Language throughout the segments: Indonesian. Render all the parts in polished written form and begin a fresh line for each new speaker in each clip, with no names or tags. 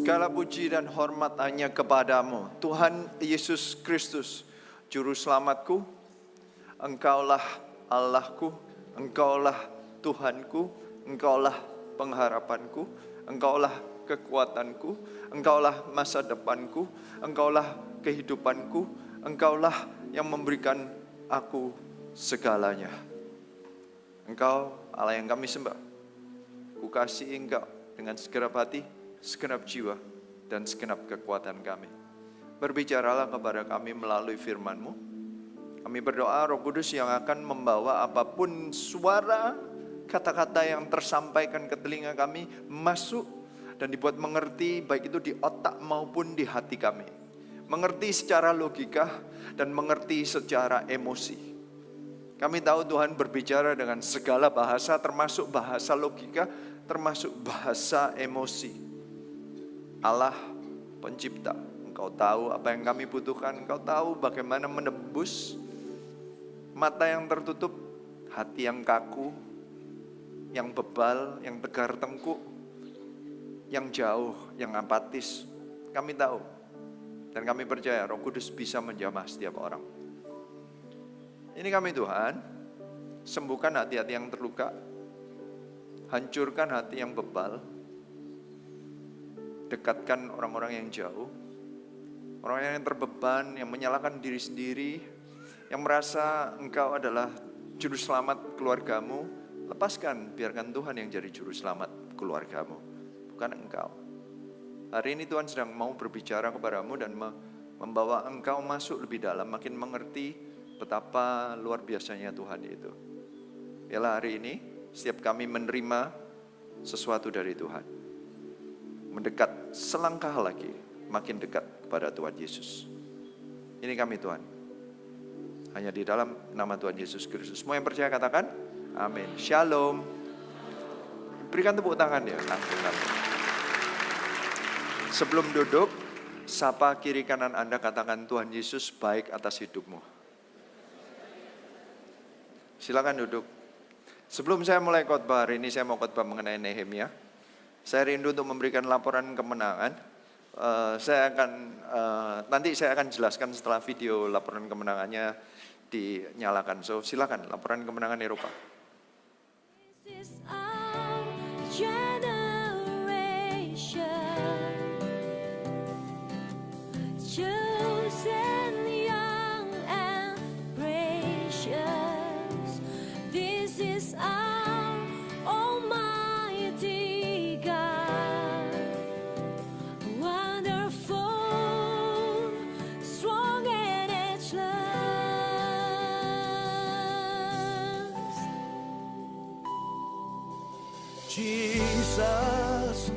Segala puji dan hormat hanya kepadamu, Tuhan Yesus Kristus, Juru Selamatku. Engkaulah Allahku, Engkaulah Tuhanku, Engkaulah pengharapanku, Engkaulah kekuatanku, Engkaulah masa depanku, Engkaulah kehidupanku, Engkaulah yang memberikan aku segalanya. Engkau Allah yang kami sembah. Ku kasihi Engkau dengan segenap hati, segenap jiwa, dan segenap kekuatan kami. Berbicaralah kepada kami melalui firman-Mu. Kami berdoa Roh Kudus yang akan membawa apapun suara, kata-kata yang tersampaikan ke telinga kami masuk dan dibuat mengerti, baik itu di otak maupun di hati kami. Mengerti secara logika dan mengerti secara emosi. Kami tahu Tuhan berbicara dengan segala bahasa, termasuk bahasa logika, termasuk bahasa emosi. Allah pencipta, Engkau tahu apa yang kami butuhkan, Engkau tahu bagaimana menembus mata yang tertutup, hati yang kaku, yang bebal, yang tegar tengkuk, yang jauh, yang apatis. Kami tahu dan kami percaya Roh Kudus bisa menjamah setiap orang. Ini kami Tuhan, sembuhkan hati-hati yang terluka, hancurkan hati yang bebal, dekatkan orang-orang yang jauh, orang yang terbeban, yang menyalahkan diri sendiri, yang merasa Engkau adalah juru selamat keluargamu. Lepaskan, biarkan Tuhan yang jadi juru selamat keluargamu, bukan Engkau. Hari ini Tuhan sedang mau berbicara kepadamu dan membawa Engkau masuk lebih dalam, makin mengerti betapa luar biasanya Tuhan itu. Biarlah hari ini setiap kami menerima sesuatu dari Tuhan, mendekat selangkah lagi, makin dekat kepada Tuhan Yesus. Ini kami Tuhan, hanya di dalam nama Tuhan Yesus Kristus. Semua yang percaya katakan, amin. Shalom. Berikan tepuk tangan ya. Sebelum duduk, sapa kiri kanan Anda, katakan Tuhan Yesus baik atas hidupmu. Silakan duduk. Sebelum saya mulai khotbah hari ini, saya mau khotbah mengenai Nehemia. Saya rindu untuk memberikan laporan kemenangan. Nanti saya akan jelaskan setelah video laporan kemenangannya dinyalakan. So silakan laporan kemenangan Eropa.
This is our generation, chosen, young and precious. This is our Almighty God, wonderful, strong and ageless.
Jesus,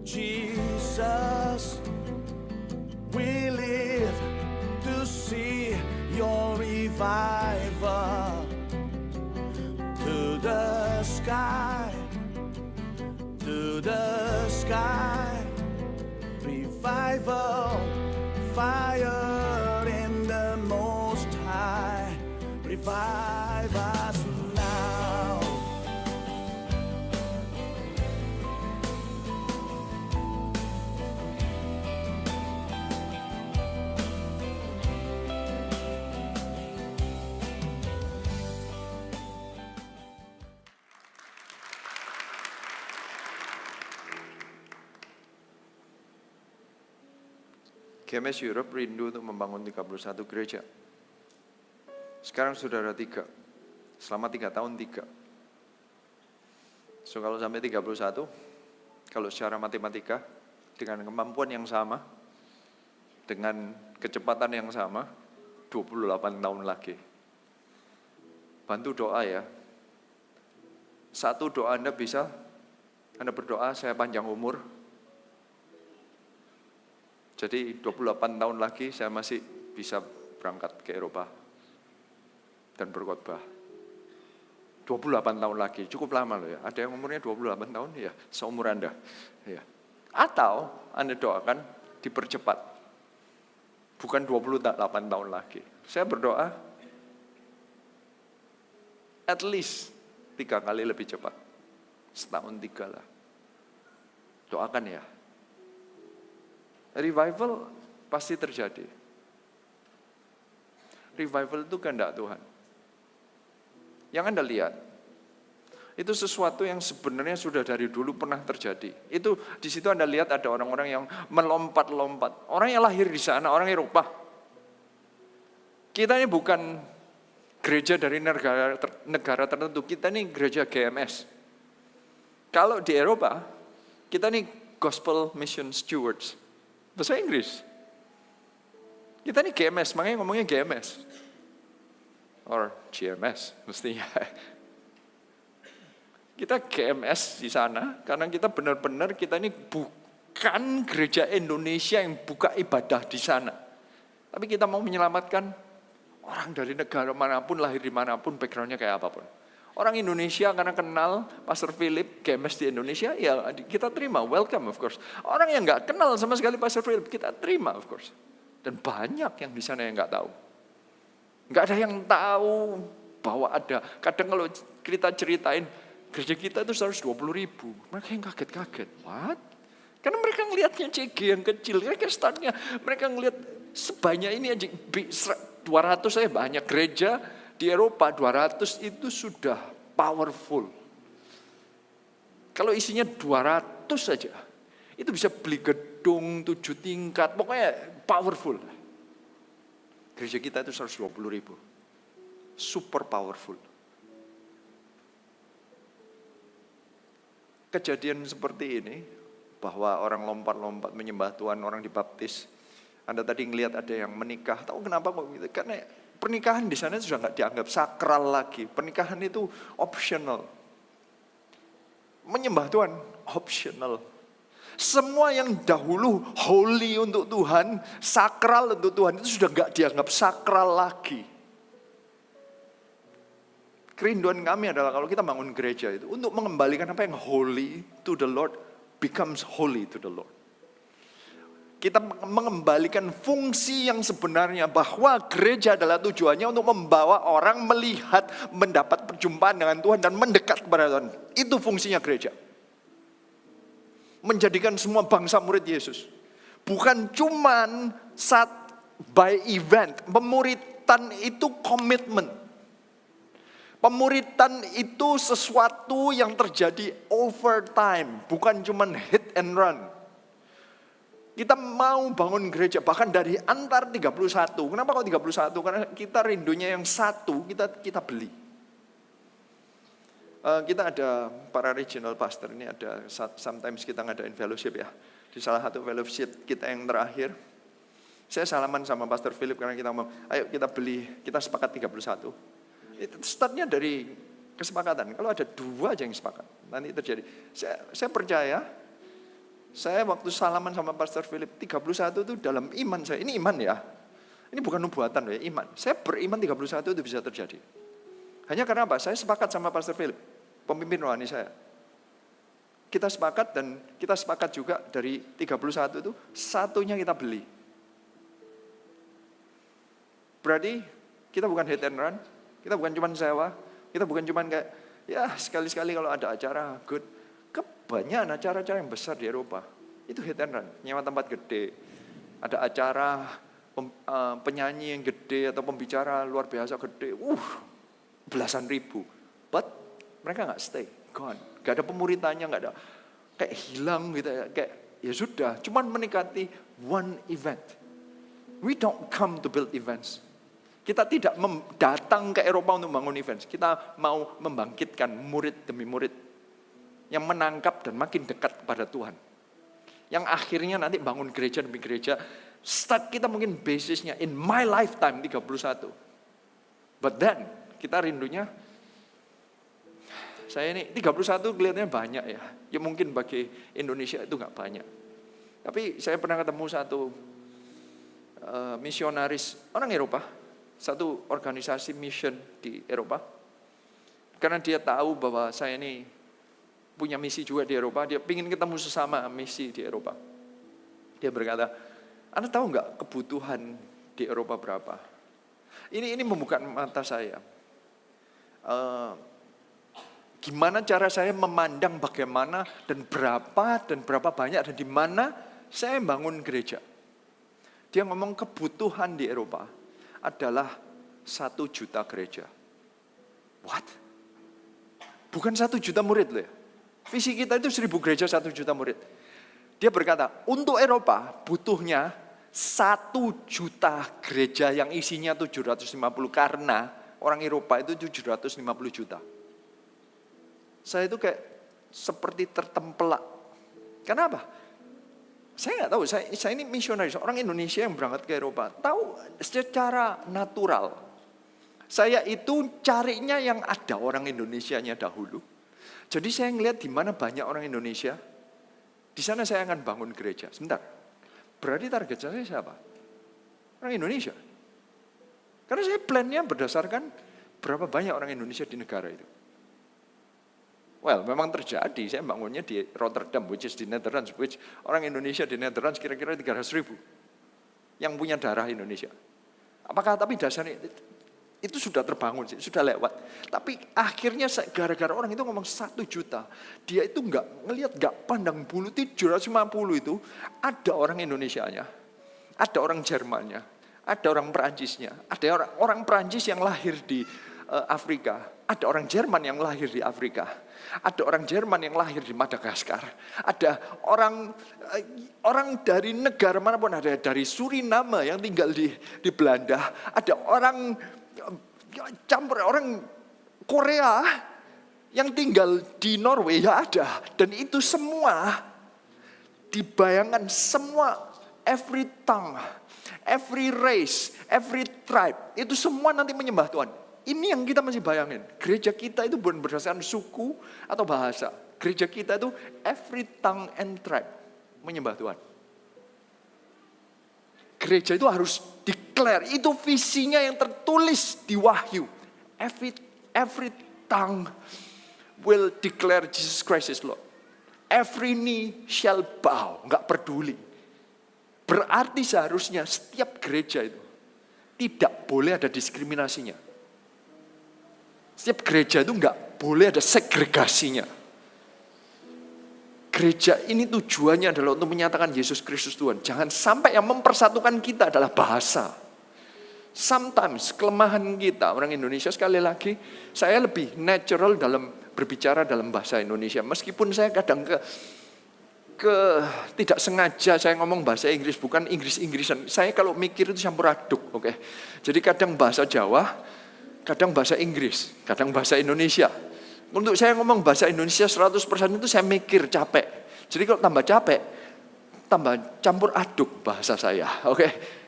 Jesus, we live to see your revival. To the sky, to the sky, revival, fire in the Most High, revive us now.
GMS Europe rindu untuk membangun 31 gereja. Sekarang sudah ada 3. Selama 3 tahun 3. So kalau sampai 31, kalau secara matematika, dengan kemampuan yang sama, dengan kecepatan yang sama, 28 tahun lagi. Bantu doa ya. Satu doa Anda bisa, Anda berdoa saya panjang umur. Jadi 28 tahun lagi saya masih bisa berangkat ke Eropa dan berkhotbah. 28 tahun lagi, cukup lama loh ya. Ada yang umurnya 28 tahun ya, seumur Anda. Ya. Atau Anda doakan dipercepat. Bukan 28 tahun lagi. Saya berdoa at least 3 kali lebih cepat. Setahun 3 lah. Doakan ya. Revival pasti terjadi. Revival itu kehendak Tuhan. Yang Anda lihat, itu sesuatu yang sebenarnya sudah dari dulu pernah terjadi. Itu di situ Anda lihat ada orang-orang yang melompat-lompat. Orang yang lahir di sana, orang Eropa. Kita ini bukan gereja dari negara tertentu, kita ini gereja GMS. Kalau di Eropa, kita ini Gospel Mission Stewards. Bahasa Inggris. Kita ini GMS, makanya ngomongnya GMS. Or GMS mestinya. Kita GMS di sana karena kita benar-benar kita ini bukan gereja Indonesia yang buka ibadah di sana. Tapi kita mau menyelamatkan orang dari negara manapun, lahir di manapun, backgroundnya kayak apapun. Orang Indonesia karena kenal Pastor Philip, GMS di Indonesia, ya kita terima, welcome of course. Orang yang nggak kenal sama sekali Pastor Philip, kita terima of course. Dan banyak yang di sana yang nggak tahu. Nggak ada yang tahu bahwa ada. Kadang kalau kita ceritain, gereja kita itu 120.000. Mereka yang kaget-kaget. What? Karena mereka ngelihatnya CG yang kecil. Mereka startnya, mereka ngelihat sebanyak ini aja. 200 saya banyak gereja di Eropa. 200 itu sudah powerful. Kalau isinya 200 saja, itu bisa beli gedung 7 tingkat. Pokoknya powerful. Gereja kita itu 120.000. Super powerful. Kejadian seperti ini, bahwa orang lompat-lompat menyembah Tuhan, orang dibaptis. Anda tadi ngelihat ada yang menikah, tahu kenapa kok gitu? Karena pernikahan di sana sudah nggak dianggap sakral lagi. Pernikahan itu optional. Menyembah Tuhan, optional. Semua yang dahulu holy untuk Tuhan, sakral untuk Tuhan, itu sudah nggak dianggap sakral lagi. Kerinduan kami adalah kalau kita bangun gereja itu untuk mengembalikan apa yang holy to the Lord becomes holy to the Lord. Kita mengembalikan fungsi yang sebenarnya bahwa gereja adalah tujuannya untuk membawa orang melihat, mendapat perjumpaan dengan Tuhan dan mendekat kepada Tuhan. Itu fungsinya gereja. Menjadikan semua bangsa murid Yesus. Bukan cuman by event. Pemuritan itu komitmen. Pemuritan itu sesuatu yang terjadi over time, bukan cuma hit and run. Kita mau bangun gereja, bahkan dari antar 31. Kenapa kok 31? Karena kita rindunya yang satu, kita beli. Kita ada para regional pastor, ini ada sometimes kita ngadain fellowship ya. Di salah satu fellowship kita yang terakhir, saya salaman sama Pastor Philip karena kita mau, ayo kita beli, kita sepakat 31. Itu startnya dari kesepakatan. Kalau ada 2 aja yang sepakat, nanti terjadi. Saya percaya, saya waktu salaman sama Pastor Philip, 31 itu dalam iman saya. Ini iman ya. Ini bukan nubuatan ya, iman. Saya beriman 31 itu bisa terjadi. Hanya karena apa? Saya sepakat sama Pastor Philip, pemimpin rohani saya. Kita sepakat dan kita sepakat juga dari 31 itu, satunya kita beli. Berarti kita bukan hit and run. Kita bukan cuma sewa, kita bukan cuma kayak, ya sekali-sekali kalau ada acara, good. Kebanyakan acara-acara yang besar di Eropa, itu hit and run, nyewa tempat gede. Ada acara penyanyi yang gede atau pembicara luar biasa gede, belasan ribu. But mereka nggak stay, gone. Gak ada pemuritannya, nggak ada. Kayak hilang gitu ya, kayak ya sudah, cuma menikmati one event. We don't come to build events. Kita tidak datang ke Eropa untuk membangun event. Kita mau membangkitkan murid demi murid yang menangkap dan makin dekat kepada Tuhan. Yang akhirnya nanti bangun gereja demi gereja. Start kita mungkin basisnya in my lifetime 31. But then kita rindunya, saya ini 31 kelihatannya banyak ya. Ya mungkin bagi Indonesia itu nggak banyak. Tapi saya pernah ketemu satu misionaris orang Eropa. Satu organisasi mission di Eropa. Karena dia tahu bahwa saya ini punya misi juga di Eropa. Dia ingin ketemu sesama misi di Eropa. Dia berkata, Anda tahu nggak kebutuhan di Eropa berapa? Ini membuka mata saya. Gimana cara saya memandang bagaimana dan berapa banyak dan di mana saya bangun gereja. Dia ngomong kebutuhan di Eropa adalah 1 juta gereja. What? Bukan 1 juta murid loh ya. Visi kita itu 1000 gereja 1 juta murid. Dia berkata, untuk Eropa butuhnya 1 juta gereja yang isinya 750 karena orang Eropa itu 750 juta. Saya itu kayak seperti tertempelak. Kenapa? Saya nggak tahu, saya ini misionaris, orang Indonesia yang berangkat ke Eropa. Tahu secara natural, saya itu carinya yang ada orang Indonesianya dahulu. Jadi saya ngelihat di mana banyak orang Indonesia, di sana saya akan bangun gereja. Sebentar, berarti target saya siapa? Orang Indonesia. Karena saya plannya berdasarkan berapa banyak orang Indonesia di negara itu. Well, memang terjadi, saya bangunnya di Rotterdam, which is di Netherlands, which orang Indonesia di Netherlands kira-kira 300.000 yang punya darah Indonesia. Apakah tapi dasarnya itu sudah terbangun sih, sudah lewat. Tapi akhirnya gara-gara orang itu ngomong 1 juta, dia itu ngelihat pandang bulu, 750 itu ada orang Indonesianya, ada orang Jermannya, ada orang Perancisnya, ada orang Perancis yang lahir di Afrika, ada orang Jerman yang lahir di Afrika, ada orang Jerman yang lahir di Madagaskar, ada orang dari negara manapun, ada dari Suriname yang tinggal di Belanda, ada orang campur orang Korea yang tinggal di Norway, ya ada. Dan itu semua dibayangkan, semua every tongue, every race, every tribe, itu semua nanti menyembah Tuhan. Ini yang kita masih bayangin. Gereja kita itu bukan berdasarkan suku atau bahasa. Gereja kita itu every tongue and tribe menyembah Tuhan. Gereja itu harus declare. Itu visinya yang tertulis di Wahyu. Every tongue will declare Jesus Christ is Lord. Every knee shall bow. Enggak peduli. Berarti seharusnya setiap gereja itu tidak boleh ada diskriminasinya. Setiap gereja itu enggak boleh ada segregasinya. Gereja ini tujuannya adalah untuk menyatakan Yesus Kristus Tuhan. Jangan sampai yang mempersatukan kita adalah bahasa. Sometimes kelemahan kita, orang Indonesia sekali lagi, saya lebih natural dalam berbicara dalam bahasa Indonesia. Meskipun saya kadang tidak sengaja saya ngomong bahasa Inggris, bukan Inggris-Inggrisan. Saya kalau mikir itu campur aduk, oke. Jadi kadang bahasa Jawa, kadang bahasa Inggris, kadang bahasa Indonesia. Untuk saya ngomong bahasa Indonesia 100% itu saya mikir capek. Jadi kalau tambah capek, tambah campur aduk bahasa saya, oke.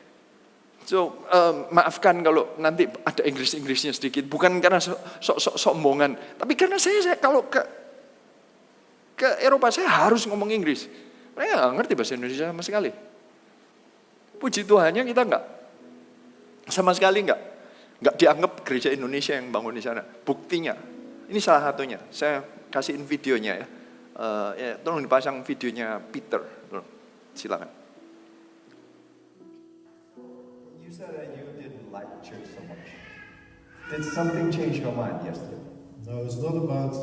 So, maafkan kalau nanti ada Inggris-Inggrisnya sedikit. Bukan karena sombongan, tapi karena saya kalau ke Eropa saya harus ngomong Inggris. Mereka nggak ngerti bahasa Indonesia sama sekali. Puji Tuhannya kita nggak, sama sekali nggak dianggap gereja Indonesia yang bangun di sana. Buktinya, ini salah satunya. Saya kasihin videonya ya. Tolong dipasang videonya Peter. Silakan.
You said that you didn't like church so much. Did something change your mind yesterday?
No, it's not about.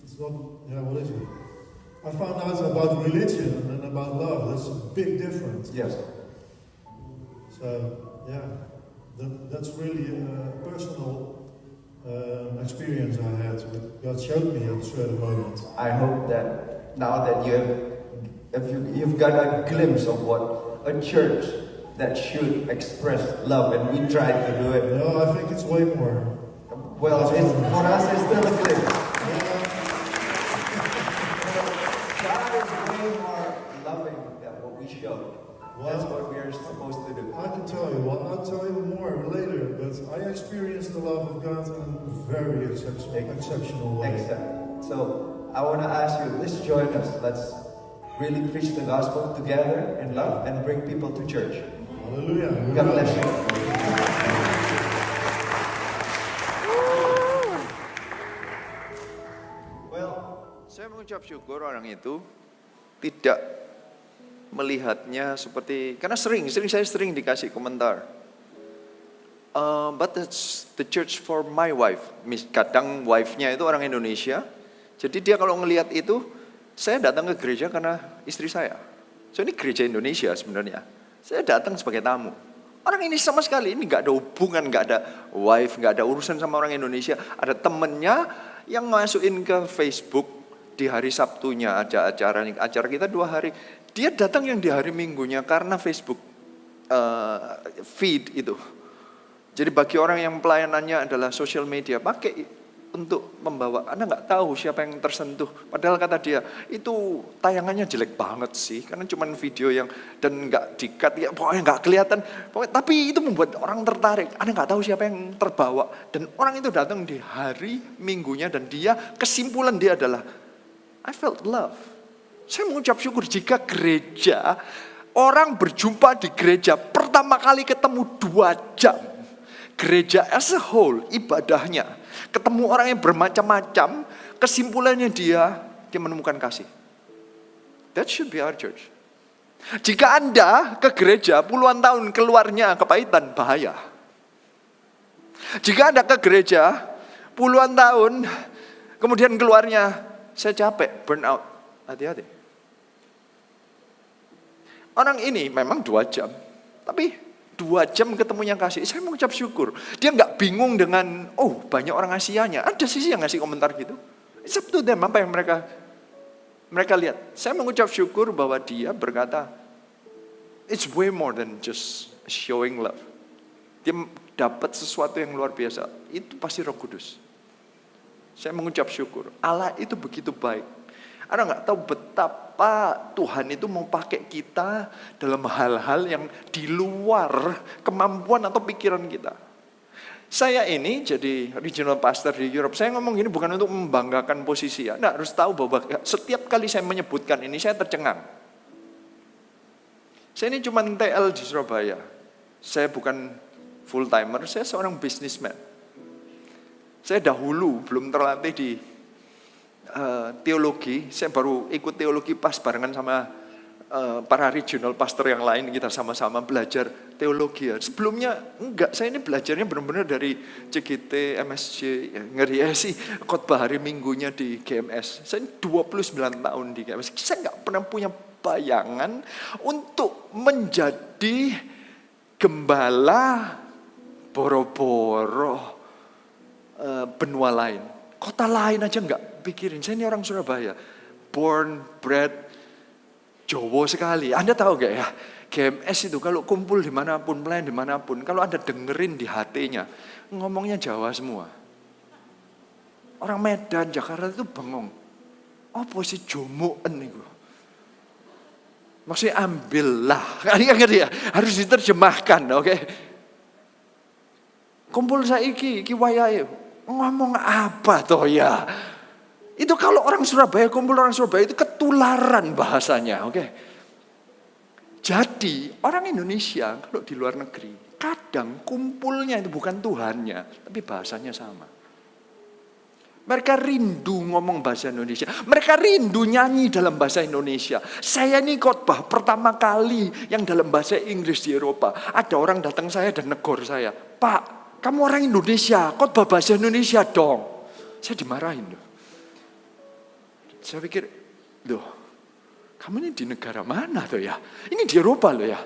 It's not. Yeah, what is it? I found out about religion and about love. That's a big difference.
Yes.
So yeah, that's really a personal experience I had. God showed me at a certain moment.
I hope that now that you've got a glimpse of what a church that should express love, and we tried to do it.
No, I think it's way more.
Well, for us, it's still a glimpse. God is way more loving than what we showed. That's what we are supposed to do.
I can tell you. Well, I'll tell you more later. But I experienced the love of God in a very exceptional way.
Exactly. So I want to ask you, let's join us. Let's really preach the gospel together in love and bring people to church.
Hallelujah.
God bless you.
Well, saya mengucap syukur orang itu tidak melihatnya seperti, karena saya sering dikasih komentar. But that's the church for my wife. Kadang wife-nya itu orang Indonesia. Jadi dia kalau ngelihat itu, saya datang ke gereja karena istri saya. So ini gereja Indonesia sebenarnya. Saya datang sebagai tamu. Orang ini sama sekali ini nggak ada hubungan, nggak ada wife, nggak ada urusan sama orang Indonesia. Ada temennya yang masukin ke Facebook di hari Sabtunya ada acara kita 2 hari. Dia datang yang di hari Minggunya karena Facebook feed itu. Jadi bagi orang yang pelayanannya adalah social media, pakai untuk membawa. Anda nggak tahu siapa yang tersentuh. Padahal kata dia, itu tayangannya jelek banget sih. Karena cuma video yang, dan nggak di-cut, ya, pokoknya nggak kelihatan. Pokoknya, tapi itu membuat orang tertarik. Anda nggak tahu siapa yang terbawa. Dan orang itu datang di hari Minggunya dan dia, kesimpulan dia adalah, I felt love. Saya mengucap syukur jika gereja, orang berjumpa di gereja, pertama kali ketemu 2 jam. Gereja as a whole, ibadahnya. Ketemu orang yang bermacam-macam, kesimpulannya dia menemukan kasih. That should be our church. Jika Anda ke gereja puluhan tahun keluarnya kepahitan, bahaya. Jika Anda ke gereja puluhan tahun, kemudian keluarnya, saya capek, burn out, hati-hati. Orang ini memang 2 jam, tapi 2 jam ketemunya kasih, saya mengucap syukur. Dia nggak bingung dengan, oh banyak orang Asianya. Ada sisi yang ngasih komentar gitu. It's up to them, apa yang mereka lihat. Saya mengucap syukur bahwa dia berkata, it's way more than just showing love. Dia dapat sesuatu yang luar biasa. Itu pasti Roh Kudus. Saya mengucap syukur. Allah itu begitu baik. Anda nggak tahu betapa Tuhan itu mau pakai kita dalam hal-hal yang di luar kemampuan atau pikiran kita. Saya ini jadi regional pastor di Europe. Saya ngomong gini bukan untuk membanggakan posisi. Anda harus tahu bahwa setiap kali saya menyebutkan ini saya tercengang. Saya ini cuma TL di Surabaya. Saya bukan full timer, saya seorang businessman. Saya dahulu belum terlatih di teologi, saya baru ikut teologi pas barengan sama para regional pastor yang lain, kita sama-sama belajar teologi. Sebelumnya enggak, saya ini belajarnya benar-benar dari CGT, MSC, ya, ngeri ya sih, khotbah hari Minggunya di GMS. Saya 29 tahun di GMS, saya enggak pernah punya bayangan untuk menjadi gembala boro-boro benua lain. Kota lain aja enggak pikirin. Saya ini orang Surabaya. Born, bred, Jawa sekali. Anda tahu enggak ya? GMS itu kalau kumpul dimanapun, pelayan dimanapun. Kalau Anda dengerin di HT-nya, ngomongnya Jawa semua. Orang Medan, Jakarta itu bengong. Apa sih jomoen itu? Maksudnya ambillah. Ngerti ya? Harus diterjemahkan, oke? Kumpul saiki, iki wayahe. Ngomong apa toh ya? Itu kalau orang Surabaya, kumpul orang Surabaya itu ketularan bahasanya, oke? Jadi orang Indonesia kalau di luar negeri, kadang kumpulnya itu bukan Tuhannya, tapi bahasanya sama. Mereka rindu ngomong bahasa Indonesia. Mereka rindu nyanyi dalam bahasa Indonesia. Saya ini khotbah pertama kali yang dalam bahasa Inggris di Eropa. Ada orang datang saya dan negor saya. Pak, kamu orang Indonesia, khotbah bahasa Indonesia dong. Saya dimarahin loh. Saya pikir, loh, kamu ini di negara mana tuh ya? Ini di Eropa loh ya.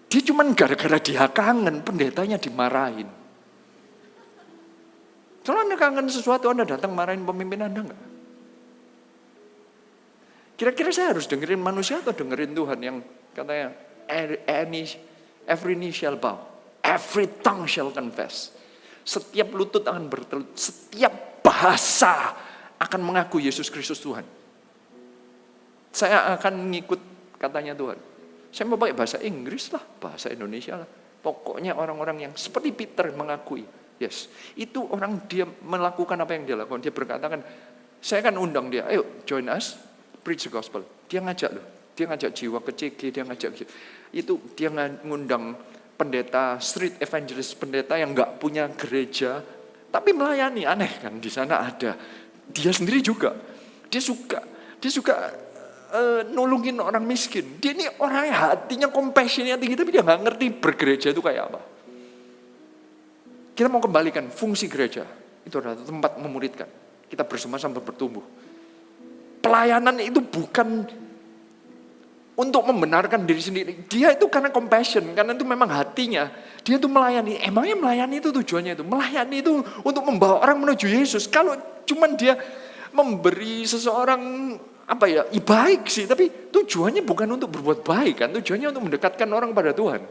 Dia cuma gara-gara dia kangen, pendetanya dimarahin. Kalau Anda kangen sesuatu, Anda datang marahin pemimpin Anda enggak? Kira-kira saya harus dengerin manusia atau dengerin Tuhan yang katanya, every knee shall bow, every tongue shall confess. Setiap lutut akan bertelut, setiap bahasa akan mengaku Yesus Kristus Tuhan. Saya akan ngikut katanya Tuhan. Saya mau pakai bahasa Inggris lah, bahasa Indonesia lah. Pokoknya orang-orang yang seperti Peter mengakui. Yes, itu orang dia melakukan apa yang dia lakukan. Dia berkatakan, saya akan undang dia, ayo join us, preach the gospel. Dia ngajak loh, dia ngajak jiwa ke CG, dia ngajak itu, dia ngundang pendeta, street evangelist, pendeta yang nggak punya gereja, tapi melayani. Aneh kan, di sana ada. Dia sendiri juga, dia suka nolongin orang miskin. Dia ini orang yang hatinya compassionnya tinggi, tapi dia nggak ngerti bergereja itu kayak apa. Kita mau kembalikan fungsi gereja. Itu adalah tempat memuridkan. Kita bersama-sama bertumbuh. Pelayanan itu bukan
untuk membenarkan diri sendiri. Dia itu karena compassion, karena itu memang hatinya. Dia itu melayani. Emangnya melayani itu tujuannya itu? Melayani itu untuk membawa orang menuju Yesus. Kalau cuman dia memberi seseorang baik sih, tapi tujuannya bukan untuk berbuat baik kan, tujuannya untuk mendekatkan orang pada Tuhan.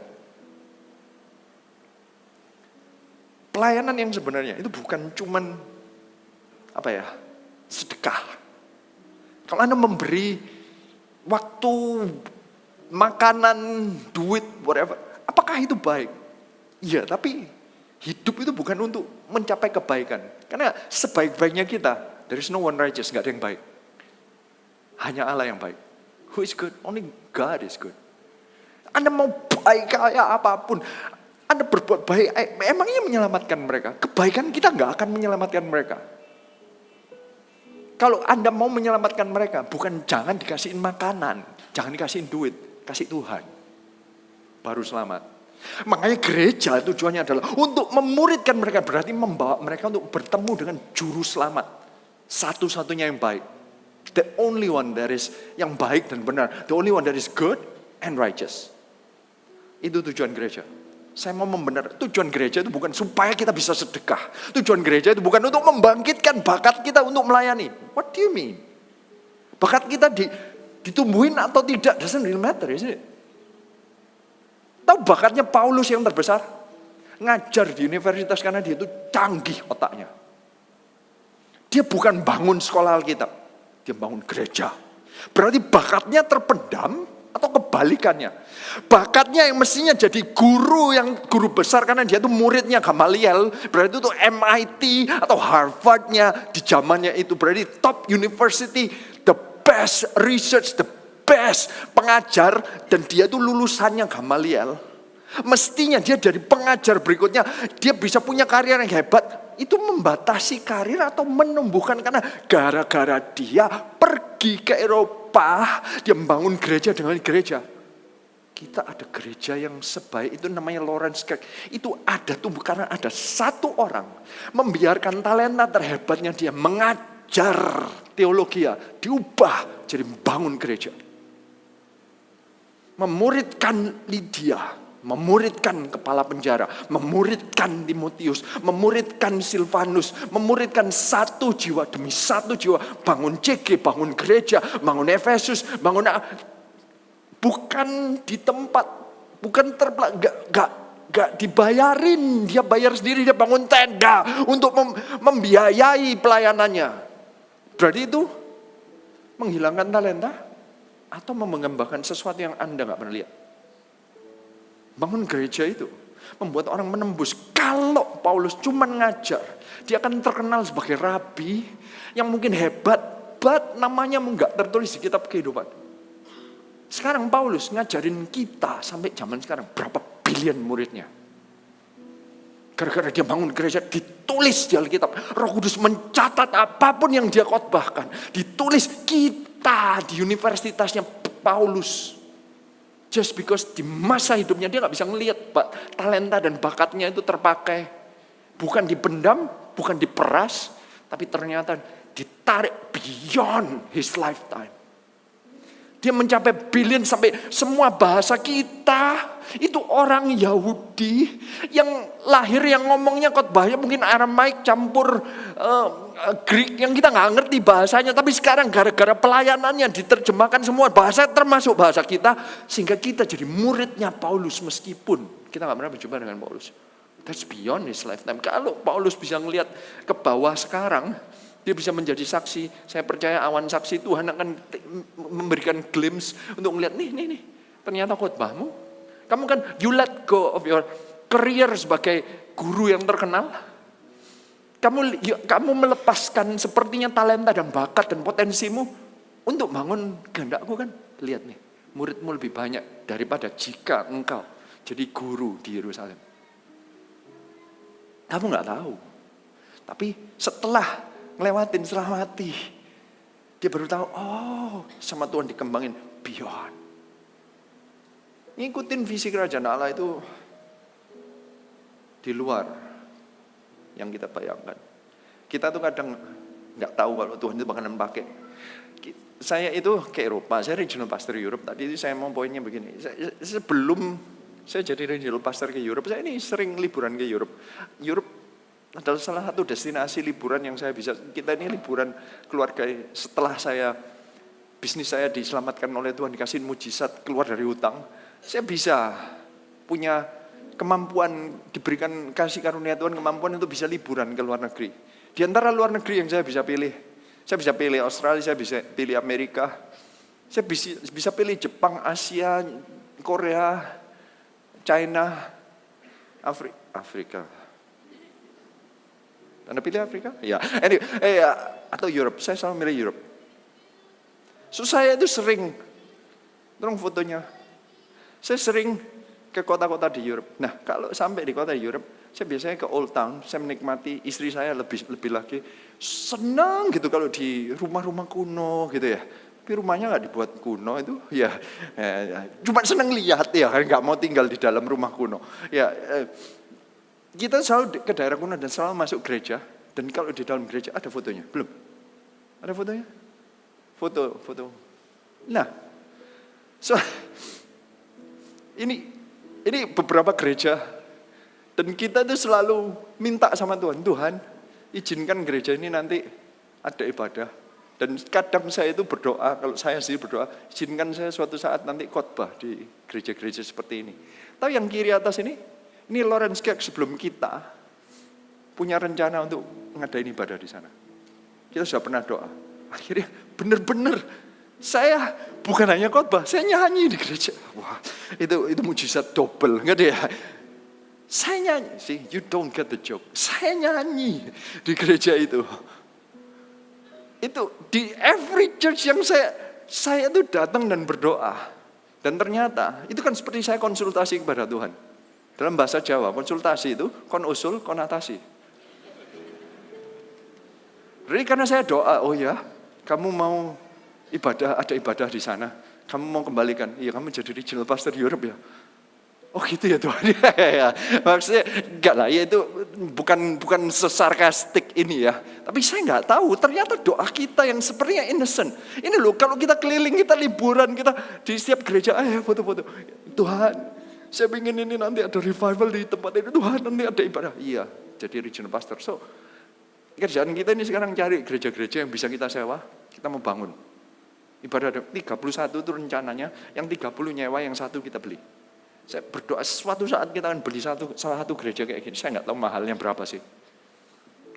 Pelayanan yang sebenarnya itu bukan cuman sedekah. Kalau Anda memberi waktu, makanan, duit, whatever, apakah itu baik? Iya, tapi hidup itu bukan untuk mencapai kebaikan. Karena sebaik-baiknya kita, there is no one righteous, gak ada yang baik. Hanya Allah yang baik. Who is good? Only God is good. Anda mau baik kayak apapun, Anda berbuat baik, emangnya menyelamatkan mereka? Kebaikan kita gak akan menyelamatkan mereka. Kalau Anda mau menyelamatkan mereka, bukan jangan dikasihin makanan, jangan dikasihin duit, kasih Tuhan. Baru selamat. Makanya gereja tujuannya adalah untuk memuridkan mereka, berarti membawa mereka untuk bertemu dengan juru selamat. Satu-satunya yang baik. The only one that is yang baik dan benar. The only one that is good and righteous. Itu tujuan gereja. Saya mau membenarkan, tujuan gereja itu bukan supaya kita bisa sedekah. Tujuan gereja itu bukan untuk membangkitkan bakat kita untuk melayani. What do you mean? Bakat kita ditumbuhin atau tidak, doesn't really matter, isn't it? Tahu bakatnya Paulus yang terbesar? Ngajar di universitas karena dia itu canggih otaknya. Dia bukan bangun sekolah Alkitab, dia bangun gereja. Berarti bakatnya terpendam atau kebalikannya. Bakatnya yang mestinya jadi guru besar karena dia itu muridnya Gamaliel, berarti itu MIT atau Harvardnya di zamannya itu, berarti top university, the best research, the best pengajar, dan dia itu lulusannya Gamaliel. Mestinya dia dari pengajar berikutnya, dia bisa punya karir yang hebat. Itu membatasi karir atau menumbuhkan karena gara-gara dia pergi ke Eropa, dia membangun gereja dengan gereja. Kita ada gereja yang sebaik itu namanya Lawrence Kirk. Itu ada tumbuh karena ada satu orang membiarkan talenta terhebatnya dia mengajar teologi, diubah jadi membangun gereja. Memuridkan Lydia, memuridkan kepala penjara, memuridkan Timotius, memuridkan Silvanus, memuridkan satu jiwa demi satu jiwa, bangun CG, bangun gereja, bangun Efesus, bangun, bukan di tempat, bukan gak dibayarin, dia bayar sendiri, dia bangun tenda untuk membiayai pelayanannya. Berarti itu menghilangkan talenta atau mengembangkan sesuatu yang Anda gak pernah lihat. Bangun gereja itu membuat orang menembus. Kalau Paulus cuma ngajar, dia akan terkenal sebagai rabi yang mungkin hebat, but namanya enggak tertulis di kitab kehidupan. Sekarang Paulus ngajarin kita sampai zaman sekarang berapa bilion muridnya. Gara-gara dia bangun gereja, ditulis di Alkitab. Roh Kudus mencatat apapun yang dia khotbahkan. Ditulis kita di universitasnya Paulus. Just because di masa hidupnya dia gak bisa ngelihat talenta dan bakatnya itu terpakai. Bukan dipendam, bukan diperas, tapi ternyata ditarik beyond his lifetime. Dia mencapai billion sampai semua bahasa kita. Itu orang Yahudi yang lahir yang ngomongnya khotbahnya mungkin Aramaik campur Greek yang kita gak ngerti bahasanya. Tapi sekarang gara-gara pelayanannya diterjemahkan semua bahasa termasuk bahasa kita. Sehingga kita jadi muridnya Paulus meskipun kita gak pernah berjumpa dengan Paulus. That's beyond his lifetime. Kalau Paulus bisa ngelihat ke bawah sekarang, dia bisa menjadi saksi. Saya percaya awan saksi Tuhan akan memberikan glimpse untuk melihat nih. Ternyata khotbahmu. Kamu kan you let go of your career sebagai guru yang terkenal. Kamu melepaskan sepertinya talenta dan bakat dan potensimu untuk bangun kehendakku kan. Lihat nih, muridmu lebih banyak daripada jika engkau jadi guru di Yerusalem. Kamu gak tahu. Tapi setelah ngelewatin, selamati, dia baru tahu, sama Tuhan dikembangin beyond. Ngikutin visi kerajaan Allah itu di luar yang kita bayangkan. Kita tuh kadang nggak tahu kalau Tuhan itu bakalan pakai. Saya itu ke Eropa, saya regional pastor Europe. Tadi itu saya mau poinnya begini. Sebelum saya jadi regional pastor ke Europe, saya ini sering liburan ke Europe. Europe adalah salah satu destinasi liburan yang saya bisa. Kita ini liburan keluarga setelah bisnis saya diselamatkan oleh Tuhan, dikasih mujizat keluar dari hutang. Saya bisa punya kemampuan, diberikan kasih karunia Tuhan, kemampuan untuk bisa liburan ke luar negeri. Di antara luar negeri yang saya bisa pilih Australia, saya bisa pilih Amerika, saya bisa pilih Jepang, Asia, Korea, China, Afrika. Anda pilih Afrika? Ya. Atau Europe. Saya selalu milih Europe. So saya itu sering, tolong fotonya. Saya sering ke kota-kota di Europe. Nah, kalau sampai di kota di Europe, saya biasanya ke Old Town, saya menikmati, istri saya lebih lagi senang gitu kalau di rumah-rumah kuno gitu ya. Tapi rumahnya nggak dibuat kuno itu, ya cuma senang lihat ya, kan nggak mau tinggal di dalam rumah kuno. Ya, kita selalu ke daerah kuno dan selalu masuk gereja. Dan kalau di dalam gereja ada fotonya, belum? Ada fotonya? Foto. Nah, ini beberapa gereja, dan kita itu selalu minta sama Tuhan, izinkan gereja ini nanti ada ibadah. Dan kadang saya itu berdoa, kalau saya sendiri berdoa, izinkan saya suatu saat nanti khotbah di gereja-gereja seperti ini. Tahu yang kiri atas ini Lawrence Kirk sebelum kita punya rencana untuk ngadain ibadah di sana. Kita sudah pernah doa. Akhirnya benar-benar saya bukan hanya khotbah, saya nyanyi di gereja. Wah, itu mujizat double, enggak deh? Saya nyanyi, see, you don't get the joke. Saya nyanyi di gereja itu. Itu di every church yang saya itu datang dan berdoa. Dan ternyata itu kan seperti saya konsultasi kepada Tuhan. Dalam bahasa Jawa, konsultasi itu kon usul, kon atasi. Jadi karena saya doa, oh ya, kamu mau ada ibadah di sana, kamu mau kembalikan, iya kamu jadi regional pastor Europe ya. Oh gitu ya Tuhan. Ya, maksudnya enggak lah, ya itu bukan sesarkastik ini ya. Tapi saya enggak tahu, ternyata doa kita yang sepertinya innocent. Ini loh, kalau kita keliling, kita liburan, kita di setiap gereja, foto-foto. Tuhan, saya ingin ini nanti ada revival di tempat ini. Tuhan, nanti ada ibadah. Iya, jadi regional pastor. So, kerjaan kita ini sekarang cari gereja-gereja yang bisa kita sewa, kita mau bangun. Ibadah ada 31 itu rencananya, yang 30 nyewa, yang 1 kita beli. Saya berdoa suatu saat kita akan beli salah satu gereja kayak gini. Saya nggak tahu mahalnya berapa sih.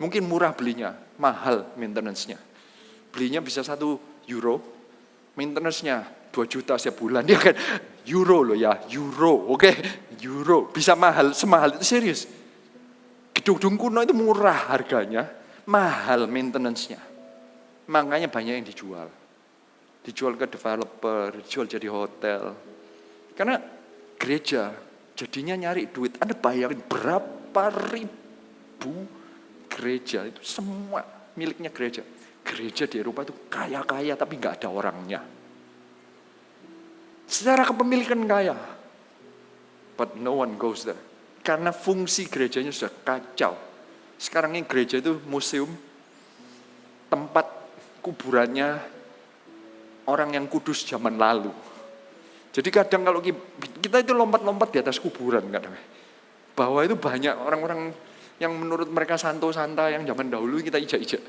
Mungkin murah belinya, mahal maintenance-nya. Belinya bisa €1, maintenance-nya 2 juta setiap bulan. Dia kan euro loh ya, euro, oke? Euro, bisa mahal, semahal itu serius. Gedung kuno itu murah harganya, mahal maintenance-nya. Makanya banyak yang dijual. Dijual ke developer, dijual jadi hotel. Karena gereja jadinya nyari duit. Anda bayangin berapa ribu gereja itu semua miliknya gereja. Gereja di Eropa itu kaya-kaya tapi nggak ada orangnya. Secara kepemilikan kaya, but no one goes there. Karena fungsi gerejanya sudah kacau. Sekarang ini gereja itu museum, tempat kuburannya orang yang kudus zaman lalu. Jadi kadang kalau kita itu lompat-lompat di atas kuburan kadang. Bahwa itu banyak orang-orang yang menurut mereka santo-santa yang zaman dahulu kita ijak-ijak.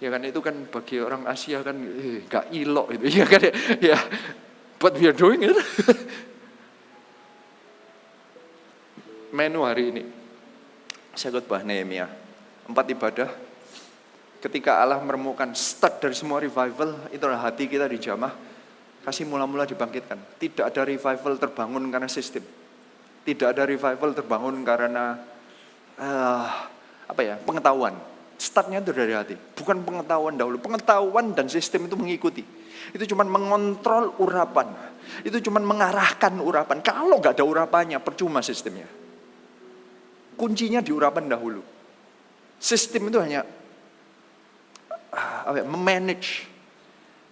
Ya kan itu kan bagi orang Asia kan gak ilok itu. Ya kan ya. But we are doing it. Menu hari ini. Saya khotbah Nehemia. 4 ibadah. Ketika Allah meremukan start dari semua revival, itulah hati kita dijamah. Kasih mula-mula dibangkitkan. Tidak ada revival terbangun karena sistem. Tidak ada revival terbangun karena pengetahuan. Startnya itu dari hati. Bukan pengetahuan dahulu. Pengetahuan dan sistem itu mengikuti. Itu cuma mengontrol urapan. Itu cuma mengarahkan urapan. Kalau nggak ada urapannya, percuma sistemnya. Kuncinya di urapan dahulu. Sistem itu hanya memanage.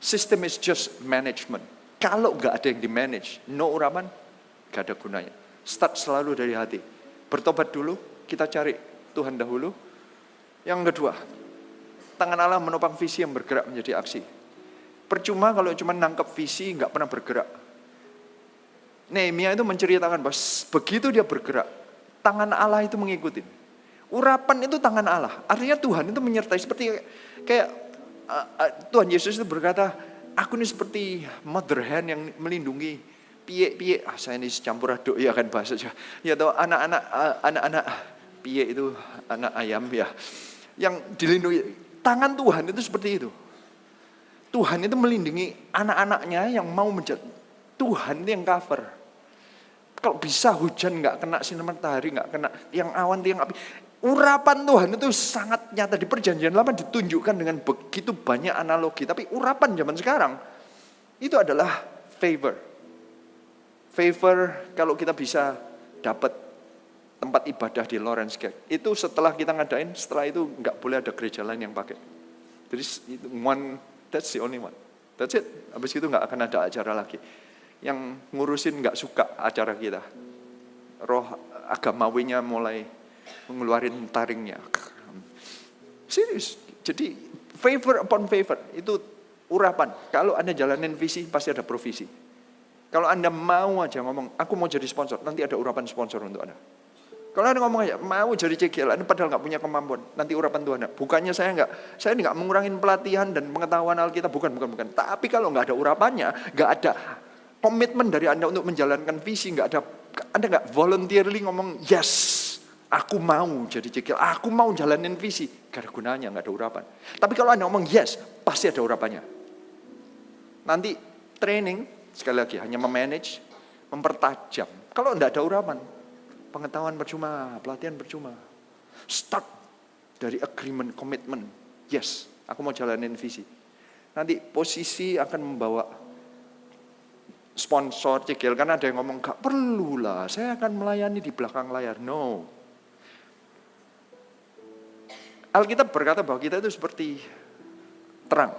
System is just management. Kalau nggak ada yang di-manage, no urapan, nggak ada gunanya. Start selalu dari hati. Bertobat dulu, kita cari Tuhan dahulu. Yang kedua, tangan Allah menopang visi yang bergerak menjadi aksi. Percuma kalau cuma nangkep visi, nggak pernah bergerak. Nehemia itu menceritakan bahwa begitu dia bergerak, tangan Allah itu mengikuti. Urapan itu tangan Allah. Artinya Tuhan itu menyertai. Seperti kayak Tuhan Yesus itu berkata, aku ini seperti mother hen yang melindungi piye. Saya ini campur aduk ya kan bahasa. Ya tahu anak-anak piye itu anak ayam ya. Yang dilindungi. Tangan Tuhan itu seperti itu. Tuhan itu melindungi anak-anaknya yang mau menjadi. Tuhan itu yang cover. Kalau bisa hujan nggak kena sinar matahari, nggak kena tiang awan, tiang api. Urapan Tuhan itu sangat nyata. Di perjanjian lama ditunjukkan dengan begitu banyak analogi. Tapi urapan zaman sekarang itu adalah favor. Favor kalau kita bisa dapat tempat ibadah di Lawrence Gate. Itu setelah kita ngadain, setelah itu nggak boleh ada gereja lain yang pakai. Jadi that's the only one. That's it. Habis itu nggak akan ada acara lagi. Yang ngurusin nggak suka acara kita. Roh agamawinya mulai mengeluarin taringnya. Serius. Jadi favor upon favor itu urapan. Kalau Anda jalanin visi pasti ada provisi. Kalau Anda mau aja ngomong, aku mau jadi sponsor, nanti ada urapan sponsor untuk Anda. Kalau Anda ngomong aja, mau jadi CGL, Anda padahal nggak punya kemampuan, nanti urapan Tuhan. Bukannya saya nggak mengurangin pelatihan dan pengetahuan Alkitab, bukan. Tapi kalau nggak ada urapannya, nggak ada komitmen dari Anda untuk menjalankan visi, Anda nggak voluntarily ngomong, yes, aku mau jadi CGL, aku mau jalanin visi, gak ada gunanya, nggak ada urapan. Tapi kalau Anda ngomong yes, pasti ada urapannya. Nanti training, sekali lagi, hanya memanage, mempertajam. Kalau nggak ada urapan, pengetahuan percuma, pelatihan percuma. Start dari agreement, komitmen. Yes, aku mau jalanin visi. Nanti posisi akan membawa sponsor CGL. Karena ada yang ngomong, gak perlu lah, saya akan melayani di belakang layar. No. Alkitab berkata bahwa kita itu seperti terang.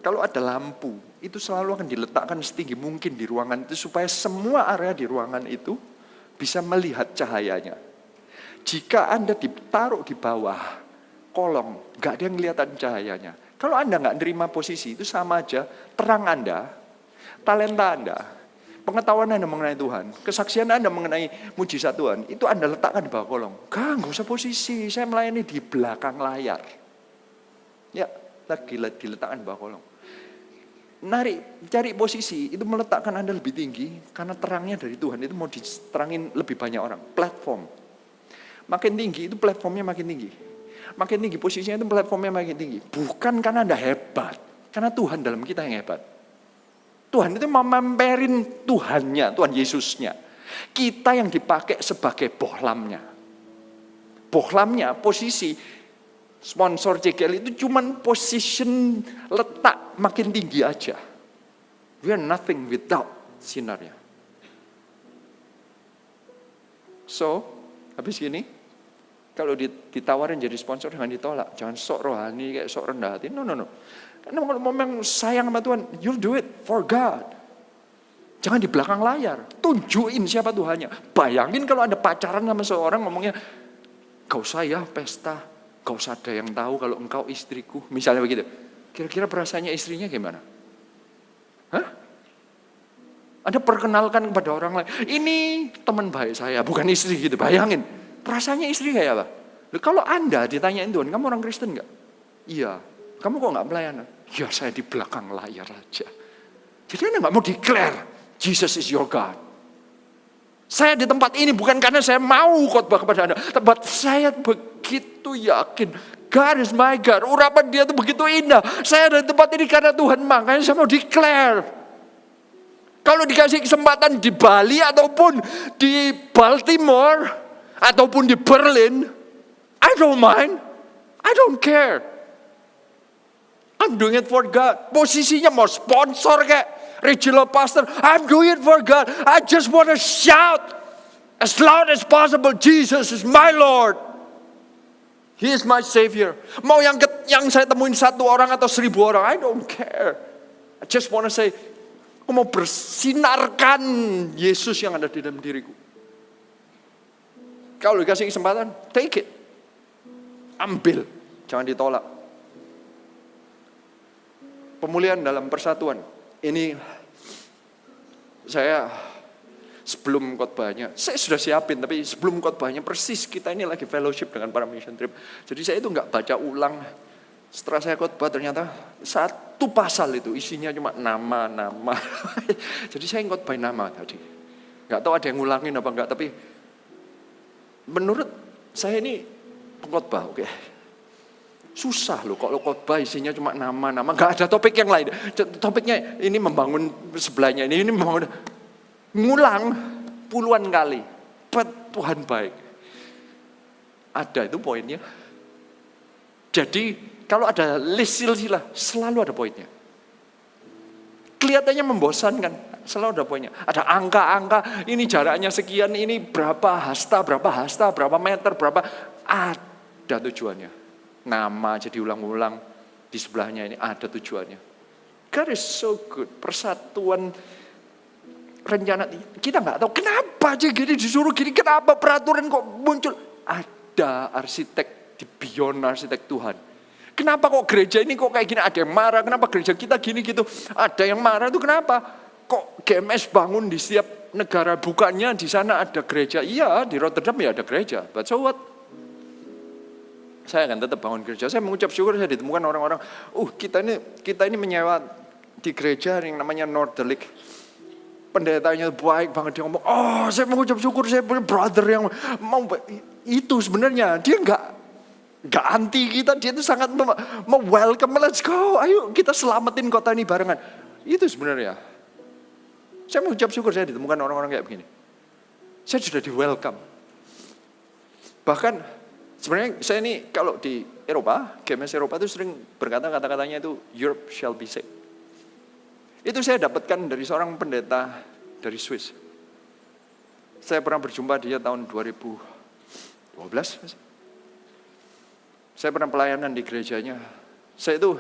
Kalau ada lampu, itu selalu akan diletakkan setinggi mungkin di ruangan itu supaya semua area di ruangan itu bisa melihat cahayanya. Jika Anda ditaruh di bawah kolong, gak ada yang kelihatan cahayanya. Kalau Anda gak nerima posisi, itu sama aja terang Anda, talenta Anda, pengetahuan Anda mengenai Tuhan, kesaksian Anda mengenai mujizat Tuhan, itu Anda letakkan di bawah kolong. Gak usah posisi, saya melayani di belakang layar. Ya, lagi diletakkan di bawah kolong. Cari posisi, itu meletakkan Anda lebih tinggi, karena terangnya dari Tuhan, itu mau diterangin lebih banyak orang. Platform. Makin tinggi, itu platformnya makin tinggi. Makin tinggi posisinya, itu platformnya makin tinggi. Bukan karena Anda hebat, karena Tuhan dalam kita yang hebat. Tuhan itu memamperin Tuhannya, Tuhan Yesusnya. Kita yang dipakai sebagai bohlamnya. Bohlamnya, posisi sponsor CGL itu cuman position letak makin tinggi aja. We are nothing without sinarnya. So, habis gini, kalau ditawarin jadi sponsor jangan ditolak. Jangan sok rohani, kayak sok rendah hati. No. Karena kalau memang sayang sama Tuhan, you'll do it for God. Jangan di belakang layar. Tunjukin siapa Tuhannya. Bayangin kalau Anda pacaran sama seorang ngomongnya, gak usah ya pesta, gak usah ada yang tahu kalau engkau istriku. Misalnya begitu. Kira-kira perasaannya istrinya gimana? Hah? Anda perkenalkan kepada orang lain. Ini teman baik saya, bukan istri gitu. Bayangin. Perasaannya istri kayak apa? Kalau Anda ditanyain Tuhan, kamu orang Kristen gak? Iya. Kamu kok gak pelayanan? Ya saya di belakang layar aja. Jadi Anda gak mau declare, Jesus is your God. Saya di tempat ini bukan karena saya mau khotbah kepada Anda. Tapi saya begitu yakin, God is my God. Urapan dia itu begitu indah. Saya ada di tempat ini karena Tuhan, makanya saya mau declare. Kalau dikasih kesempatan di Bali ataupun di Baltimore ataupun di Berlin, I don't mind. I don't care. I'm doing it for God. Posisinya mau sponsor kayak regional pastor, I'm doing it for God. I just want to shout as loud as possible, Jesus is my Lord. He is my Savior. Mau yang saya temuin 1 orang atau 1000 orang, I don't care. I just want to say, aku mau bersinarkan Yesus yang ada di dalam diriku. Kalau dikasih kesempatan, take it. Ambil, jangan ditolak. pemulihan dalam persatuan. Ini saya sebelum khotbahnya, saya sudah siapin, tapi sebelum khotbahnya persis kita ini lagi fellowship dengan para mission trip. Jadi saya itu nggak baca ulang. Setelah saya khotbah ternyata satu pasal itu isinya cuma nama-nama. Jadi saya khotbahin nama tadi. Nggak tahu ada yang ngulangin apa enggak, tapi menurut saya ini pengkhotbah, oke. Susah loh kalau khotbah isinya cuma nama-nama, nggak ada topik yang lain. Topiknya ini membangun sebelahnya, ini membangun, ngulang puluhan kali. But Tuhan baik. Ada itu poinnya. Jadi kalau ada list silsilah, selalu ada poinnya. Kelihatannya membosankan, selalu ada poinnya. Ada angka-angka, ini jaraknya sekian, ini berapa hasta, berapa meter, berapa. Ada tujuannya. Nama jadi ulang-ulang di sebelahnya ini ada tujuannya. God is so good. Persatuan rencana kita nggak tahu kenapa aja gini disuruh gini, kenapa peraturan kok muncul. Ada arsitek di beyond arsitek Tuhan. Kenapa kok gereja ini kok kayak gini? Ada yang marah. Kenapa gereja kita gini gitu? Ada yang marah itu kenapa? Kok GMS bangun di setiap negara, bukannya di sana ada gereja? Iya, di Rotterdam ya ada gereja. But so what? Saya akan tetap bangun gereja. Saya mengucap syukur saya ditemukan orang-orang. Kita ini menyewa di gereja yang namanya Noorderlicht. Pendetanya baik banget, dia ngomong, saya mengucap syukur saya punya brother yang mau itu sebenarnya dia nggak anti kita, dia itu sangat welcome, let's go, ayo kita selamatin kota ini barengan. Itu sebenarnya. Saya mengucap syukur saya ditemukan orang-orang kayak begini. Saya sudah di welcome. Bahkan sebenarnya saya ini kalau di Eropa, GMS Eropa itu sering berkata kata-katanya itu Europe shall be saved. Itu saya dapatkan dari seorang pendeta dari Swiss. Saya pernah berjumpa dia tahun 2012. Saya pernah pelayanan di gerejanya. Saya itu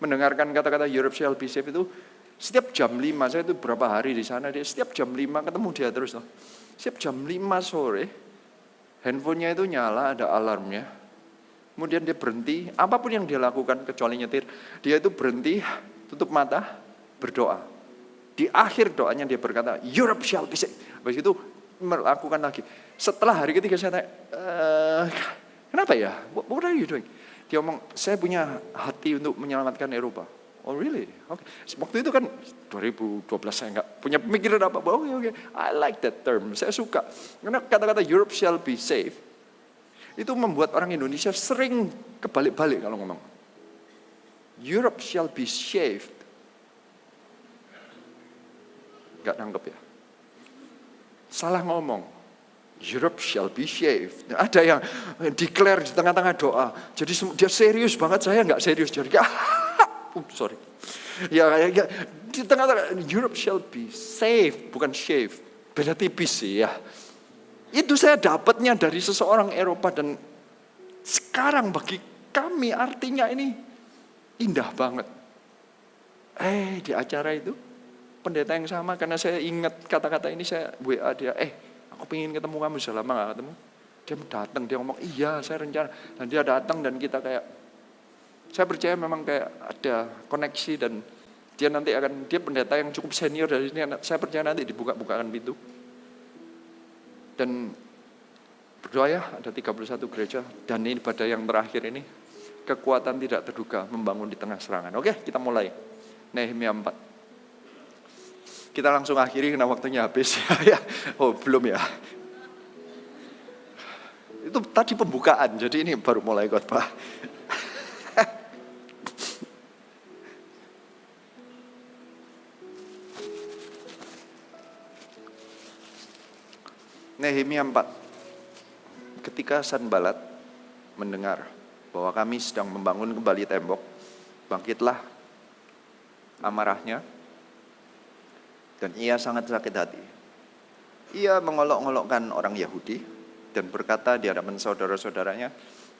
mendengarkan kata-kata Europe shall be saved itu setiap jam 5, saya itu berapa hari di sana, dia setiap jam 5 ketemu dia terus. Setiap jam 5 sore, handphonenya itu nyala, ada alarmnya. Kemudian dia berhenti, apapun yang dia lakukan kecuali nyetir, dia itu berhenti, tutup mata, berdoa. Di akhir doanya dia berkata, Europe shall be saved. Habis itu melakukan lagi. Setelah hari ketiga saya tanya, kenapa ya? What are you doing? Dia ngomong, saya punya hati untuk menyelamatkan Eropa. Oh really? Okay. Waktu itu kan 2012 saya nggak punya pemikiran apa. Oke. I like that term. Saya suka. Karena kata-kata Europe shall be saved itu membuat orang Indonesia sering kebalik-balik kalau ngomong. Europe shall be saved. Nggak nangkep ya. Salah ngomong. Europe shall be saved. Ada yang declare di tengah-tengah doa. Jadi dia serius banget, saya nggak serius. Jadi sorry. Ya, di tengah-tengah Europe shall be saved, bukan shave. Beda tipis sih ya. Itu saya dapatnya dari seseorang Eropa dan sekarang bagi kami artinya ini indah banget. Di acara itu pendeta yang sama karena saya ingat kata-kata ini saya WA dia, aku pengen ketemu kamu, sudah lama gak ketemu. Dia datang, dia ngomong, iya saya rencana. Dan dia datang dan kita kayak, saya percaya memang kayak ada koneksi dan dia nanti akan, dia pendeta yang cukup senior dari sini, saya percaya nanti dibuka-bukakan pintu. Dan berdoa ya, ada 31 gereja dan ini pada yang terakhir ini, kekuatan tidak terduga membangun di tengah serangan. Oke, kita mulai. Nehemia 4. Kita langsung akhiri karena waktunya habis. Oh belum ya. Itu tadi pembukaan, jadi ini baru mulai khotbah. Nehemia 4. Ketika Sanbalat mendengar bahwa kami sedang membangun kembali tembok, bangkitlah amarahnya dan ia sangat sakit hati. Ia mengolok-olokkan orang Yahudi dan berkata di hadapan saudara-saudaranya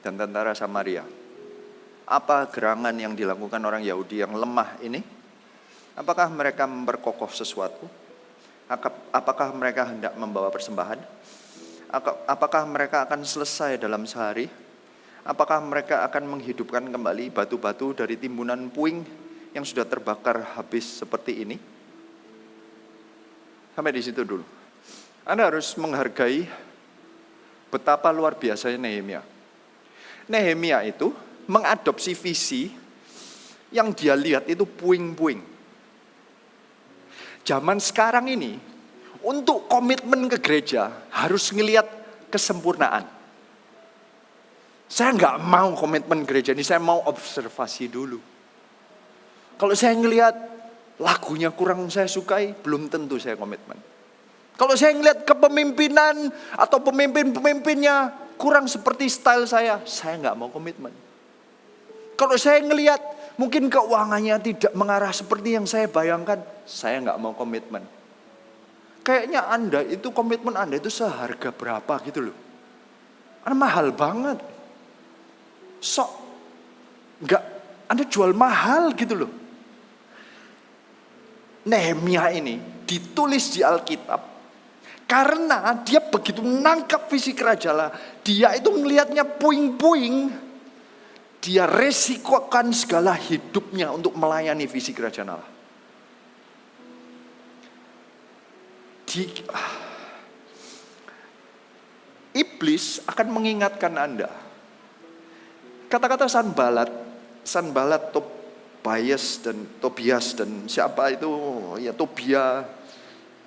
dan tentara Samaria, apa gerangan yang dilakukan orang Yahudi yang lemah ini? Apakah mereka memperkokoh sesuatu? Apakah mereka hendak membawa persembahan? Apakah mereka akan selesai dalam sehari? Apakah mereka akan menghidupkan kembali batu-batu dari timbunan puing
yang sudah terbakar habis seperti ini? Sampai di situ dulu. Anda harus menghargai betapa luar biasanya Nehemia. Nehemia itu mengadopsi visi yang dia lihat itu puing-puing. Zaman sekarang ini, untuk komitmen ke gereja harus ngelihat kesempurnaan. Saya nggak mau komitmen gereja ini, saya mau observasi dulu. Kalau saya ngelihat lagunya kurang saya sukai, belum tentu saya komitmen. Kalau saya ngelihat kepemimpinan atau pemimpin-pemimpinnya kurang seperti style saya nggak mau komitmen. Kalau saya ngelihat mungkin keuangannya tidak mengarah seperti yang saya bayangkan, saya nggak mau komitmen. Kayaknya Anda itu komitmen Anda itu seharga berapa gitu loh. Anda mahal banget. Enggak, Anda jual mahal gitu loh. Nehemia ini ditulis di Alkitab karena dia begitu menangkap visi kerajaan. Dia itu melihatnya puing-puing. Dia resikokan segala hidupnya untuk melayani visi kerajaan Allah. Iblis akan mengingatkan Anda. Kata-kata Sanbalat, Tobias dan siapa itu ya Tobia,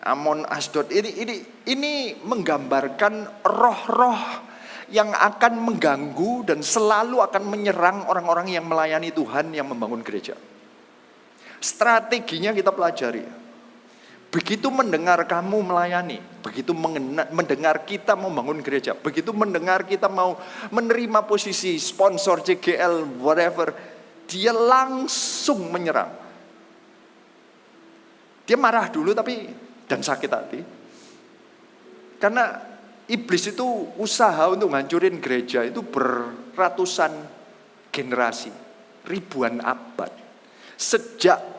Amon, Asdod. Ini menggambarkan roh-roh yang akan mengganggu dan selalu akan menyerang orang-orang yang melayani Tuhan yang membangun gereja. Strateginya kita pelajari. Begitu mendengar kamu melayani, begitu mendengar kita membangun gereja, begitu mendengar kita mau menerima posisi sponsor CGL, whatever, dia langsung menyerang. Dia marah dulu dan sakit hati. Karena iblis itu usaha untuk ngancurin gereja itu berratusan generasi, ribuan abad. Sejak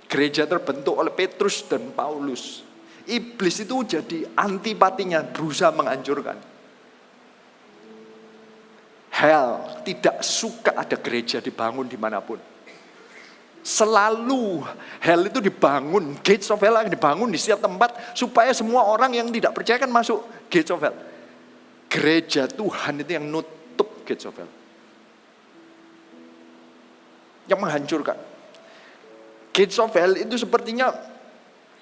gereja terbentuk oleh Petrus dan Paulus, iblis itu jadi antipatinya, berusaha menghancurkan. Hell tidak suka ada gereja dibangun dimanapun. Selalu hell itu dibangun, gates of hell dibangun di setiap tempat supaya semua orang yang tidak percaya kan masuk gates of hell. Gereja Tuhan itu yang nutup gates of hell, yang menghancurkan. Gates of hell itu sepertinya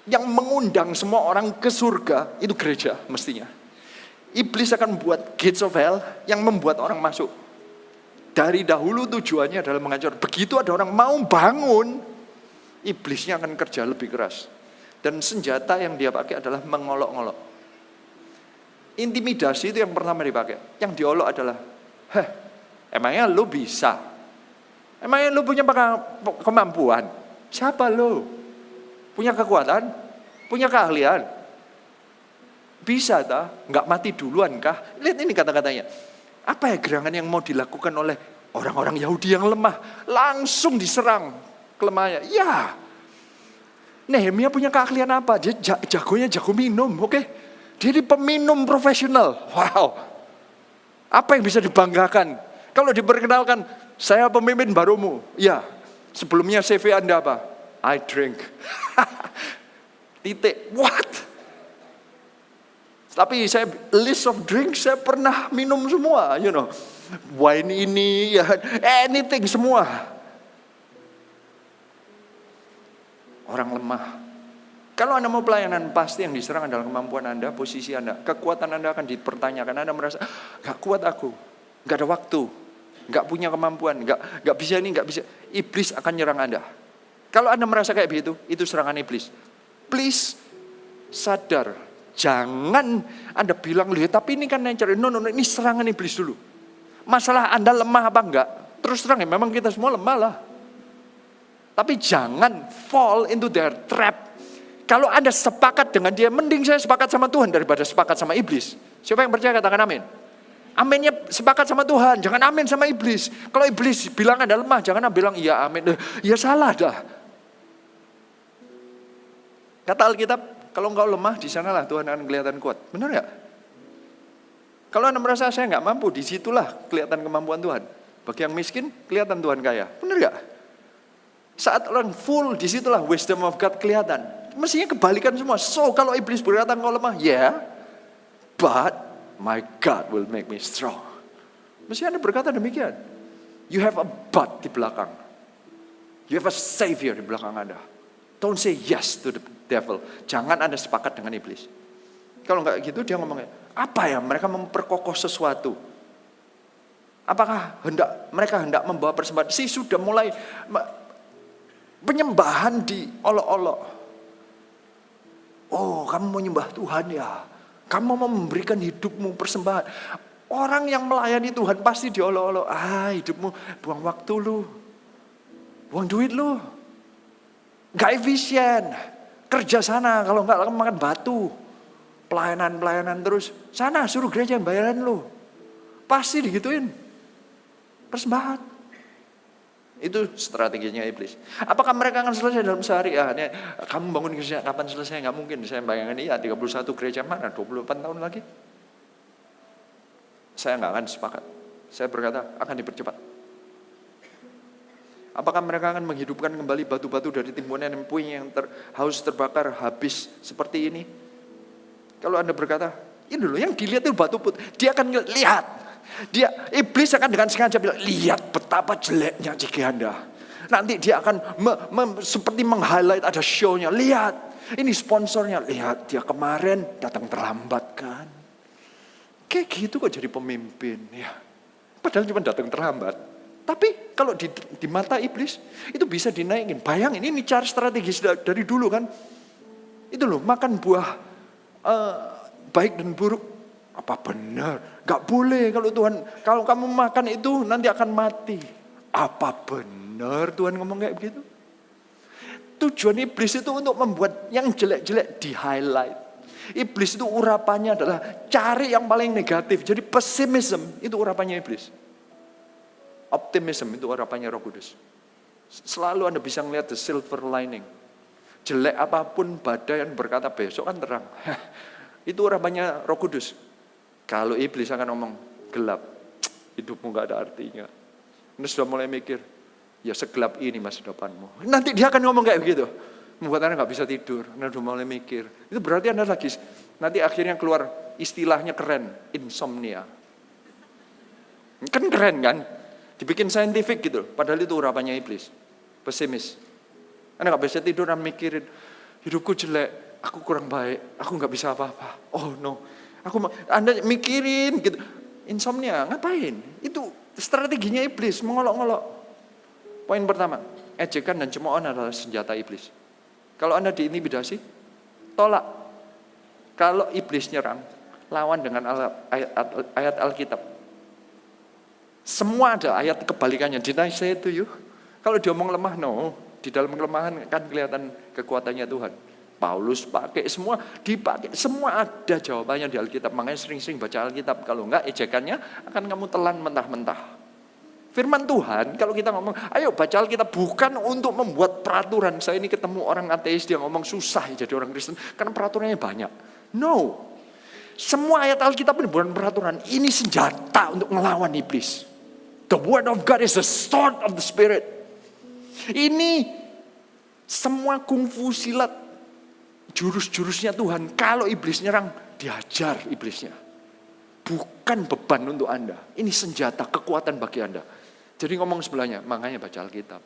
yang mengundang semua orang ke surga, itu gereja mestinya. Iblis akan buat gates of hell yang membuat orang masuk. Dari dahulu tujuannya adalah menghancurkan. Begitu ada orang mau bangun, iblisnya akan kerja lebih keras. Dan senjata yang dia pakai adalah mengolok-ngolok. Intimidasi itu yang pertama dipakai. Yang diolok adalah, emangnya lu bisa? Emangnya lu punya kemampuan? Siapa lo? Punya kekuatan? Punya keahlian? Bisa tak? Nggak mati duluan kah? Lihat ini kata-katanya. Apa ya gerangan yang mau dilakukan oleh orang-orang Yahudi yang lemah? Langsung diserang kelemahannya. Ya. Nehemia punya keahlian apa? Dia jagonya jago minum, oke? Dia peminum profesional. Wow. Apa yang bisa dibanggakan? Kalau diperkenalkan, saya pemimpin barumu. Ya. Sebelumnya CV Anda apa? I drink. Titik. What? Tapi saya list of drink saya pernah minum semua, you know. Wine ini, ya, anything semua. Orang lemah. Kalau Anda mau pelayanan, pasti yang diserang adalah kemampuan Anda, posisi Anda. Kekuatan Anda akan dipertanyakan. Anda merasa, gak kuat aku, gak ada waktu. Gak punya kemampuan, gak bisa ini, gak bisa. Iblis akan nyerang Anda. Kalau Anda merasa kayak begitu, itu serangan iblis. Please sadar, jangan Anda bilang, tapi ini kan nature. No, ini serangan iblis dulu. Masalah Anda lemah apa enggak? Terus terang ya, memang kita semua lemah lah. Tapi jangan fall into their trap. Kalau Anda sepakat dengan dia, mending saya sepakat sama Tuhan daripada sepakat sama iblis. Siapa yang percaya katakan amin. Aminnya sepakat sama Tuhan, jangan amin sama iblis. Kalau iblis bilang Anda lemah, jangan bilang iya amin. Ya salah dah. Kata Alkitab, kalau engkau lemah, di sanalah Tuhan akan kelihatan kuat. Benar nggak? Kalau Anda merasa saya nggak mampu, disitulah kelihatan kemampuan Tuhan. Bagi yang miskin, kelihatan Tuhan kaya. Benar nggak?
Saat orang full, disitulah wisdom of God kelihatan. Mestinya kebalikan semua. So kalau iblis berkata engkau lemah, but my God will make me strong. Mesti Anda berkata demikian. You have a but di belakang. You have a savior di belakang Anda. Don't say yes to the devil. Jangan Anda sepakat dengan iblis. Kalau enggak gitu dia ngomongnya, apa ya mereka memperkokoh sesuatu? Apakah mereka hendak membawa persembahan? Sudah mulai penyembahan diolok-olok. Oh, kamu mau nyembah Tuhan ya? Kamu mau memberikan hidupmu persembahan. Orang yang melayani Tuhan pasti diolok-olok. Hidupmu buang waktu lu. Buang duit lu. Gak efisien. Kerja sana, kalau enggak kamu makan batu. Pelayanan terus. Sana suruh gereja yang bayaran lu. Pasti digituin. Persembahan. Itu strateginya iblis. Apakah mereka akan selesai dalam sehari? Kamu bangun gereja kapan selesai? Gak mungkin. Saya bayangkan 31 gereja mana? 28 tahun lagi. Saya gak akan sepakat. Saya berkata akan dipercepat. Apakah mereka akan menghidupkan kembali batu-batu dari timbunan dan puing yang haus terbakar habis seperti ini? Kalau Anda berkata, ini loh yang dilihat itu batu putih. Dia akan lihat. Iblis akan dengan sengaja bilang, lihat betapa jeleknya ciki Anda. Nanti dia akan seperti meng-highlight ada show-nya. Lihat, ini sponsornya. Lihat, dia kemarin datang terlambat kan. Kayak gitu kok jadi pemimpin. Ya. Padahal cuma datang terlambat. Tapi kalau di mata iblis, itu bisa dinaikin. Bayangin, ini cara strategis dari dulu kan. Itu loh, makan buah baik dan buruk. Apa benar? Gak boleh kalau kamu makan itu nanti akan mati. Apa benar Tuhan ngomong kayak begitu? Tujuan iblis itu untuk membuat yang jelek-jelek di highlight. Iblis itu urapannya adalah cari yang paling negatif. Jadi pesimism itu urapannya iblis. Optimism itu urapannya Roh Kudus. Selalu Anda bisa melihat the silver lining. Jelek apapun badai yang berkata besok kan terang. Itu urapannya Roh Kudus. Kalau iblis akan ngomong gelap, hidupmu gak ada artinya. Anda sudah mulai mikir, ya segelap ini masa depanmu. Nanti dia akan ngomong kayak begitu. Membuat Anda gak bisa tidur. Anda sudah mulai mikir. Itu berarti Anda lagi, nanti akhirnya keluar istilahnya keren, insomnia. Kan keren kan? Dibikin saintifik gitu. Padahal itu urapannya iblis. Pesimis. Anda gak bisa tidur dan mikirin, hidupku jelek, aku kurang baik, aku gak bisa apa-apa. Oh no. Anda mikirin gitu. Insomnia, ngapain? Itu strateginya iblis, mengolok-ngolok. Poin pertama, ejekan dan cemoohan adalah senjata iblis. Kalau Anda diintimidasi, tolak. Kalau iblis nyerang, lawan dengan ayat Alkitab. Semua ada ayat kebalikannya. Did I say to you? Kalau dia ngomong lemah, no. Di dalam kelemahan kan kelihatan kekuatannya Tuhan. Paulus pakai semua, dipakai semua ada jawabannya di Alkitab. Makanya sering-sering baca Alkitab. Kalau enggak ejekannya akan kamu telan mentah-mentah. Firman Tuhan kalau kita ngomong, ayo baca Alkitab bukan untuk membuat peraturan. Saya ini ketemu orang ateis dia ngomong susah jadi orang Kristen karena peraturannya banyak. No. Semua ayat Alkitab ini bukan peraturan. Ini senjata untuk melawan iblis. The word of God is the sword of the spirit. Ini semua kungfu silat. Jurus-jurusnya Tuhan. Kalau iblis nyerang, dihajar iblisnya. Bukan beban untuk Anda. Ini senjata, kekuatan bagi Anda. Jadi ngomong sebelahnya, makanya baca Alkitab.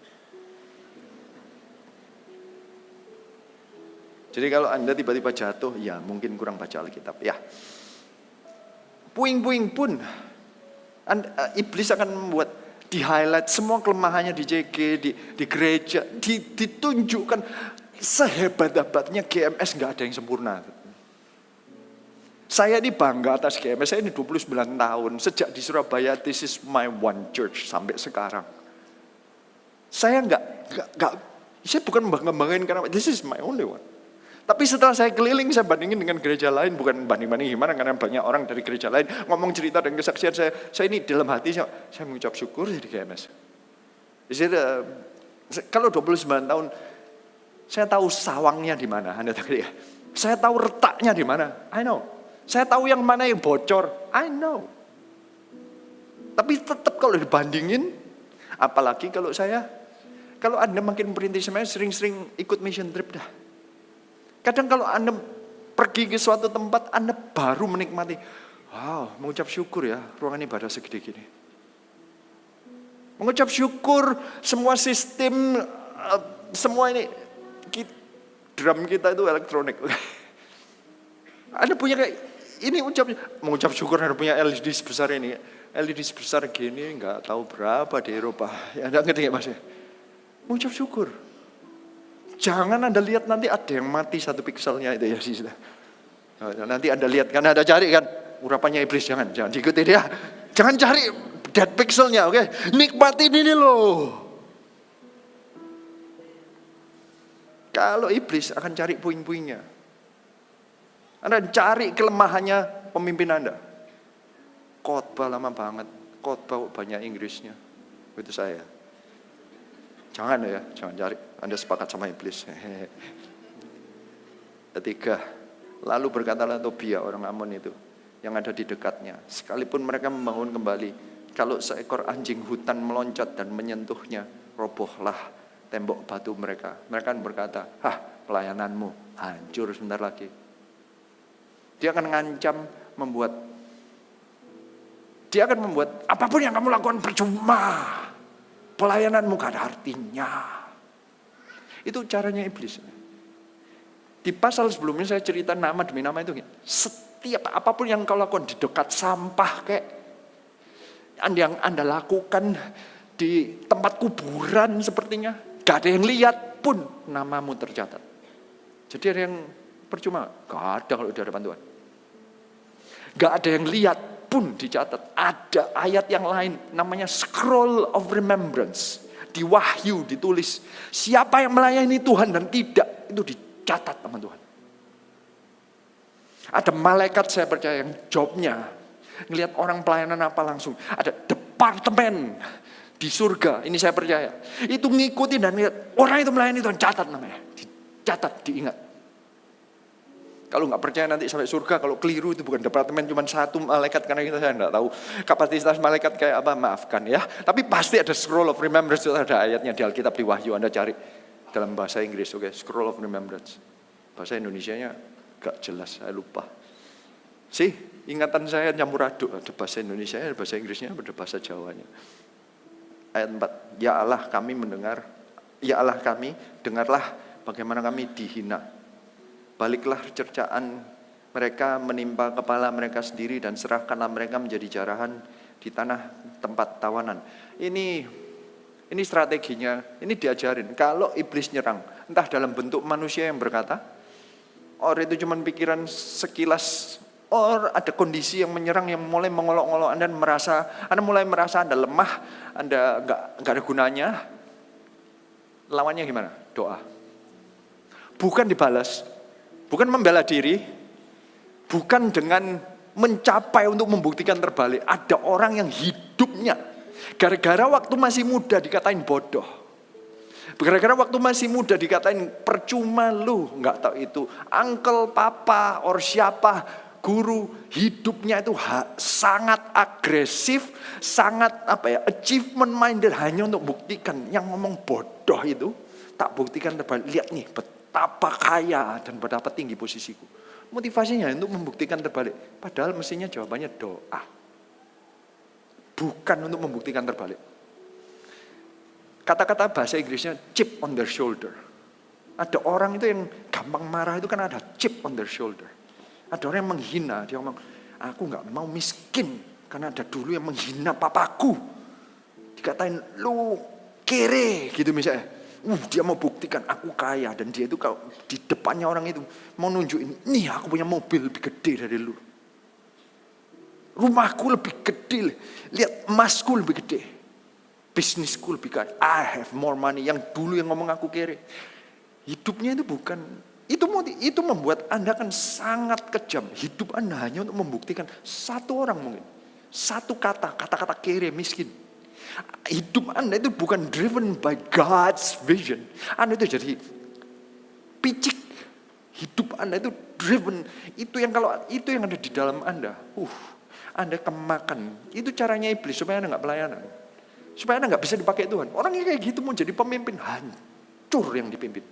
Jadi kalau Anda tiba-tiba jatuh, ya mungkin kurang baca Alkitab. Ya. Puing-puing pun, iblis akan membuat di-highlight semua kelemahannya di JG, di gereja, ditunjukkan. Sehebat-hebatnya GMS gak ada yang sempurna. Saya ini bangga atas GMS, saya ini 29 tahun. Sejak di Surabaya, this is my one church sampai sekarang. Saya saya bukan membanggain karena this is my only one. Tapi setelah saya keliling, saya bandingin dengan gereja lain. Bukan banding-banding gimana, karena banyak orang dari gereja lain ngomong cerita dan kesaksian saya ini dalam hati, saya mengucap syukur di GMS. Kalau 29 tahun, saya tahu sawangnya di mana, Anda tahu ya. Saya tahu retaknya di mana, I know. Saya tahu yang mana yang bocor, I know. Tapi tetap kalau dibandingin, apalagi kalau saya Kalau Anda makin perintis semuanya, sering-sering ikut mission trip dah. Kadang kalau Anda pergi ke suatu tempat, Anda baru menikmati, wow, mengucap syukur ya, ruangan ibadah segede gini. Mengucap syukur, semua sistem, semua ini, drum kita itu elektronik. Anda punya kayak, ini mengucap syukur Anda punya LED sebesar ini. LED sebesar gini, nggak tahu berapa di Eropa. Ya, Anda ngerti nggak Mas? Mengucap syukur. Jangan Anda lihat nanti ada yang mati 1 pikselnya itu ya. Nanti Anda lihat, kan Anda cari kan, urapannya iblis, jangan diikuti dia. Jangan cari dead pixelnya, oke? Nikmatin ini loh. Kalau iblis akan cari puing-puingnya. Anda cari kelemahannya pemimpin Anda. Khotbah lama banget, khotbah banyak Inggrisnya. Itu saya. Jangan ya, jangan cari. Anda sepakat sama iblis. Ketiga, lalu berkatalah Tobia orang Amon itu yang ada di dekatnya. Sekalipun mereka membangun kembali, kalau seekor anjing hutan meloncat dan menyentuhnya, robohlah tembok batu mereka. Mereka akan berkata, pelayananmu hancur sebentar lagi. Dia akan ngancam dia akan membuat apapun yang kamu lakukan percuma. Pelayananmu gak ada artinya. Itu caranya iblis. Di pasal sebelumnya saya cerita nama demi nama itu. Setiap apapun yang kau lakukan di dekat sampah kayak yang Anda lakukan di tempat kuburan sepertinya, gak ada yang lihat pun namamu tercatat. Jadi ada yang percuma? Gak ada kalau di hadapan Tuhan. Gak ada yang lihat pun dicatat. Ada ayat yang lain namanya scroll of remembrance. Di Wahyu ditulis siapa yang melayani Tuhan dan tidak, itu dicatat sama Tuhan. Ada malaikat saya percaya yang jobnya ngelihat orang pelayanan apa langsung. Ada departemen di surga, ini saya percaya. Itu ngikutin dan lihat orang itu melayani Tuhan, catat namanya. Dicatat, diingat. Kalau nggak percaya nanti sampai surga, kalau keliru itu bukan departemen cuma 1 malaikat, karena saya nggak tahu kapasitas malaikat kayak apa, maafkan ya. Tapi pasti ada scroll of remembrance, itu ada ayatnya di Alkitab di Wahyu, Anda cari dalam bahasa Inggris, oke, scroll of remembrance. Bahasa Indonesianya nggak jelas, saya lupa. Ingatan saya campur aduk, ada bahasa Indonesianya, ada bahasa Inggrisnya, ada bahasa Jawanya. Ayat 4, ya Allah kami mendengar, ya Allah kami, dengarlah bagaimana kami dihina. Baliklah cercaan mereka menimpa kepala mereka sendiri dan serahkanlah mereka menjadi jarahan di tanah tempat tawanan. Ini strateginya, ini diajarin. Kalau iblis nyerang, entah dalam bentuk manusia yang berkata, or itu cuma pikiran sekilas, or ada kondisi yang menyerang yang mulai mengolok-olok Anda mulai merasa Anda lemah, Anda enggak ada gunanya. Lawannya gimana? Doa. Bukan dibalas. Bukan membela diri, bukan dengan mencapai untuk membuktikan terbalik. Ada orang yang hidupnya gara-gara waktu masih muda dikatain bodoh. Gara-gara waktu masih muda dikatain percuma lu, nggak tahu itu. Uncle, papa, or siapa, guru, hidupnya itu sangat agresif, sangat achievement minded, hanya untuk buktikan. Yang ngomong bodoh itu tak buktikan terbalik. Lihat nih, betapa kaya dan betapa tinggi posisiku. Motivasinya untuk membuktikan terbalik. Padahal mestinya jawabannya doa. Bukan untuk membuktikan terbalik. Kata-kata bahasa Inggrisnya chip on their shoulder. Ada orang itu yang gampang marah itu kan ada chip on their shoulder. Ada orang yang menghina. Dia ngomong, aku gak mau miskin. Karena ada dulu yang menghina papaku. Dikatain, lu kere gitu misalnya. Dia mau buktikan aku kaya, dan dia itu kalau di depannya orang itu mau nunjukin, nih aku punya mobil lebih gede dari lu, rumahku lebih gede, lihat emasku lebih gede, bisnisku lebih kaya, I have more money. Yang dulu yang ngomong aku kere, hidupnya itu bukan itu membuat Anda kan sangat kejam. Hidup Anda hanya untuk membuktikan satu orang, mungkin satu kata-kata kere, miskin. Hidup Anda itu bukan driven by God's vision. Anda itu jadi picik. Hidup Anda itu driven. Itu yang ada di dalam Anda. Anda kemakan. Itu caranya iblis supaya Anda nggak pelayanan. Supaya Anda nggak bisa dipakai Tuhan. Orang yang kayak gitu mau jadi pemimpin, hancur yang dipimpin.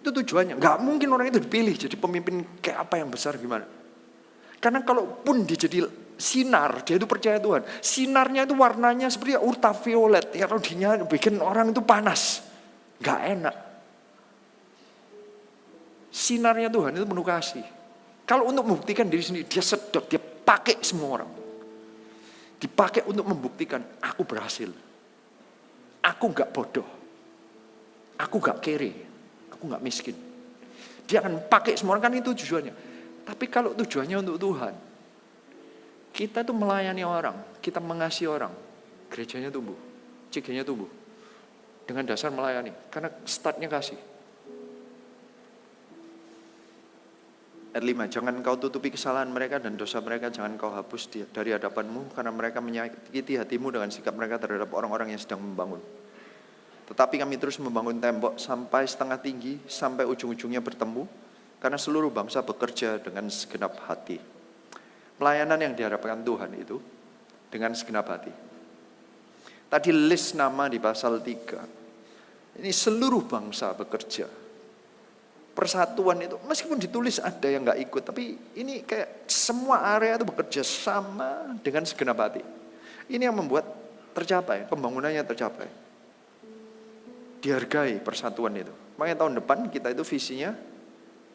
Itu tujuannya. Nggak mungkin orang itu dipilih jadi pemimpin kayak apa yang besar gimana. Karena kalaupun dia jadi sinar, dia itu percaya Tuhan. Sinarnya itu warnanya seperti ultraviolet. Ya, kalau dia bikin orang itu panas. Nggak enak. Sinarnya Tuhan itu penuh kasih. Kalau untuk membuktikan diri sendiri, dia sedot, dia pakai semua orang. Dipakai untuk membuktikan, aku berhasil. Aku gak bodoh. Aku gak kere. Aku gak miskin. Dia akan pakai semua orang, kan itu tujuannya. Tapi kalau tujuannya untuk Tuhan, kita tuh melayani orang, kita mengasihi orang, gerejanya tumbuh, CG-nya tumbuh. Dengan dasar melayani, karena startnya kasih. Ayat 5, jangan kau tutupi kesalahan mereka dan dosa mereka, jangan kau hapus dari hadapanmu, karena mereka menyakiti hatimu dengan sikap mereka terhadap orang-orang yang sedang membangun. Tetapi kami terus membangun tembok sampai setengah tinggi, sampai ujung-ujungnya bertemu, karena seluruh bangsa bekerja dengan segenap hati. Pelayanan yang diharapkan Tuhan itu dengan segenap hati. Tadi list nama di pasal 3. Ini seluruh bangsa bekerja. Persatuan itu, meskipun ditulis ada yang gak ikut, tapi ini kayak semua area itu bekerja sama dengan segenap hati. Ini yang membuat tercapai, pembangunannya tercapai. Dihargai persatuan itu. Makanya tahun depan kita itu visinya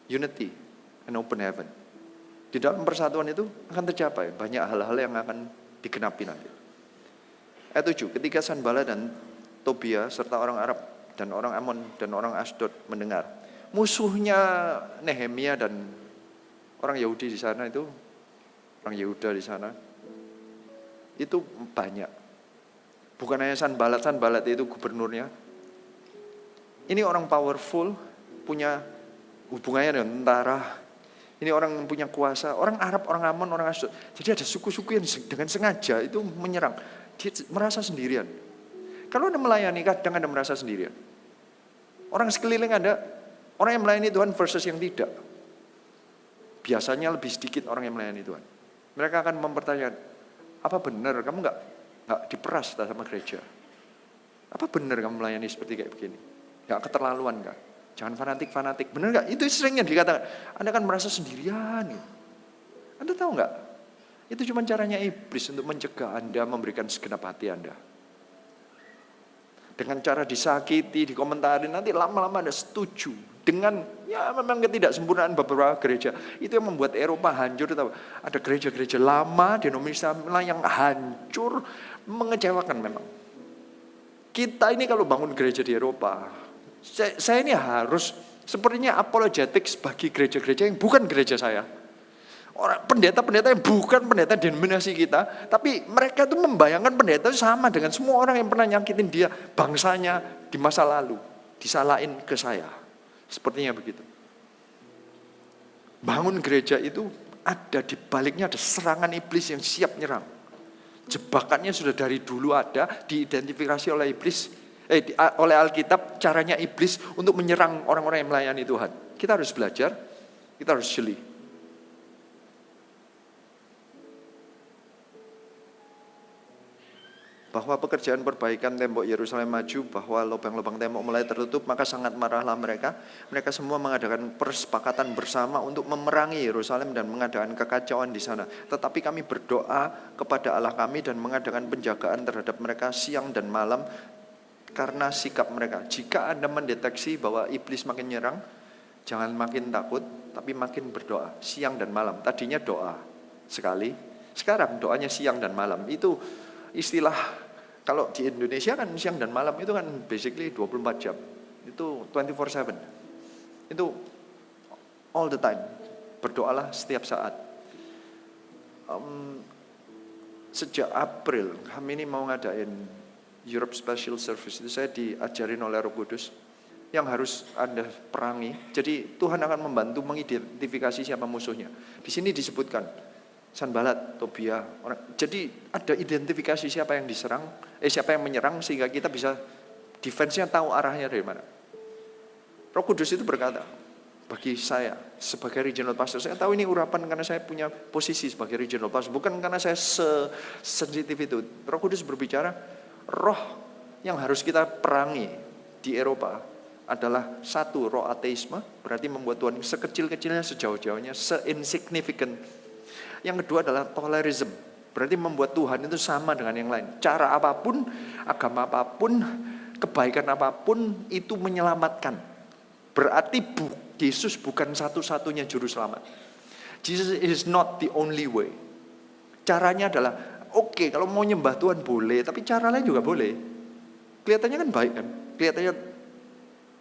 unity and open heaven. Di dalam persatuan itu akan tercapai banyak hal-hal yang akan digenapi nanti. Ayat 7, ketika Sanballat dan Tobia serta orang Arab dan orang Ammon dan orang Asdod mendengar musuhnya Nehemia dan orang Yahudi di sana itu, orang Yehuda di sana, itu banyak. Bukan hanya Sanballat itu gubernurnya. Ini orang powerful, punya hubungannya dengan tentara. Ini orang yang punya kuasa, orang Arab, orang Ammon, orang Asdod. Jadi ada suku-suku yang dengan sengaja itu menyerang. Dia merasa sendirian. Kalau Anda melayani, kadang Anda merasa sendirian. Orang sekeliling Anda, orang yang melayani Tuhan versus yang tidak. Biasanya lebih sedikit orang yang melayani Tuhan. Mereka akan mempertanyakan, apa benar kamu nggak diperas sama gereja? Apa benar kamu melayani seperti kayak begini? Nggak keterlaluan nggak? Jangan fanatik. Benar nggak? Itu seringnya dikatakan. Anda kan merasa sendirian. Anda tahu nggak? Itu cuma caranya iblis untuk mencegah Anda memberikan segenap hati Anda. Dengan cara disakiti, dikomentarin, nanti lama-lama Anda setuju. Dengan ya memang ketidaksempurnaan beberapa gereja. Itu yang membuat Eropa hancur. Ada gereja-gereja lama, denominasi yang hancur, mengecewakan memang. Kita ini kalau bangun gereja di Eropa, saya ini harus sepertinya apologetics bagi gereja-gereja yang bukan gereja saya. Orang pendeta-pendeta yang bukan pendeta denominasi kita, tapi mereka itu membayangkan pendeta itu sama dengan semua orang yang pernah nyakitin dia, bangsanya di masa lalu, disalahin ke saya. Sepertinya begitu. Bangun gereja itu ada di baliknya ada serangan iblis yang siap nyerang. Jebakannya sudah dari dulu ada, diidentifikasi oleh iblis, oleh Alkitab, caranya iblis untuk menyerang orang-orang yang melayani Tuhan. Kita harus belajar, kita harus jeli. Bahwa pekerjaan perbaikan tembok Yerusalem maju, bahwa lubang-lubang tembok mulai tertutup, maka sangat marahlah mereka. Mereka semua mengadakan persepakatan bersama untuk memerangi Yerusalem dan mengadakan kekacauan di sana. Tetapi kami berdoa kepada Allah kami dan mengadakan penjagaan terhadap mereka siang dan malam karena sikap mereka. Jika Anda mendeteksi bahwa iblis makin nyerang, jangan makin takut, tapi makin berdoa siang dan malam. Tadinya doa sekali, sekarang doanya siang dan malam. Itu istilah kalau di Indonesia kan siang dan malam itu kan basically 24 jam. Itu 24/7. Itu all the time. Berdoalah setiap saat. Sejak April kami ini mau ngadain Europe Special Service. Itu saya diajarin oleh Roh Kudus yang harus Anda perangi. Jadi Tuhan akan membantu mengidentifikasi siapa musuhnya. Di sini disebutkan Sanballat, Tobia. Jadi ada identifikasi siapa yang diserang, siapa yang menyerang sehingga kita bisa defense-nya tahu arahnya dari mana. Roh Kudus itu berkata, bagi saya sebagai regional pastor, saya tahu ini urapan karena saya punya posisi sebagai regional pastor, bukan karena saya sensitif itu. Roh Kudus berbicara, roh yang harus kita perangi di Eropa adalah satu, roh ateisme, berarti membuat Tuhan sekecil-kecilnya, sejauh-jauhnya, se-insignificant. Yang kedua adalah tolerism, berarti membuat Tuhan itu sama dengan yang lain. Cara apapun, agama apapun, kebaikan apapun itu menyelamatkan. Berarti Yesus bukan satu-satunya juru selamat. Jesus is not the only way. Caranya adalah, oke, kalau mau nyembah Tuhan boleh, tapi cara lain juga boleh. Kelihatannya kan baik kan? Kelihatannya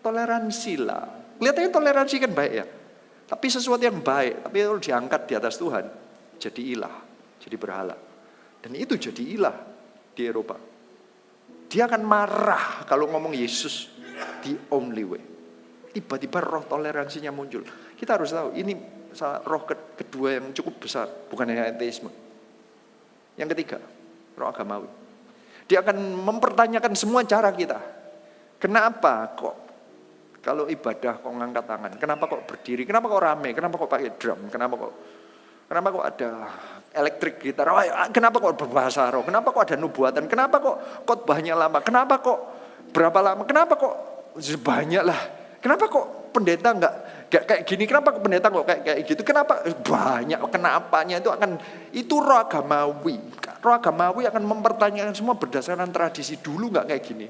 toleransi lah. Kelihatannya toleransi kan baik ya. Tapi sesuatu yang baik, tapi kalau diangkat di atas Tuhan, jadi ilah, jadi berhala. Dan itu jadi ilah di Eropa. Dia akan marah kalau ngomong Yesus the only way. Tiba-tiba roh toleransinya muncul. Kita harus tahu, ini roh kedua yang cukup besar, bukan hanya ateisme. Yang ketiga, roh agamawi. Dia akan mempertanyakan semua cara kita. Kenapa kok kalau ibadah kok ngangkat tangan? Kenapa kok berdiri? Kenapa kok rame? Kenapa kok pakai drum? Kenapa kok ada elektrik gitar? Kenapa kok berbahasa roh? Kenapa kok ada nubuatan? Kenapa kok khotbahnya lama? Kenapa kok berapa lama? Kenapa kok banyak lah? Kenapa kok pendeta nggak kayak gini? Kenapa kok pendeta kok kayak gitu? Kenapa banyak? Kenapanya itu roh agamawi. Roh agamawi akan mempertanyakan semua berdasarkan tradisi dulu nggak kayak gini.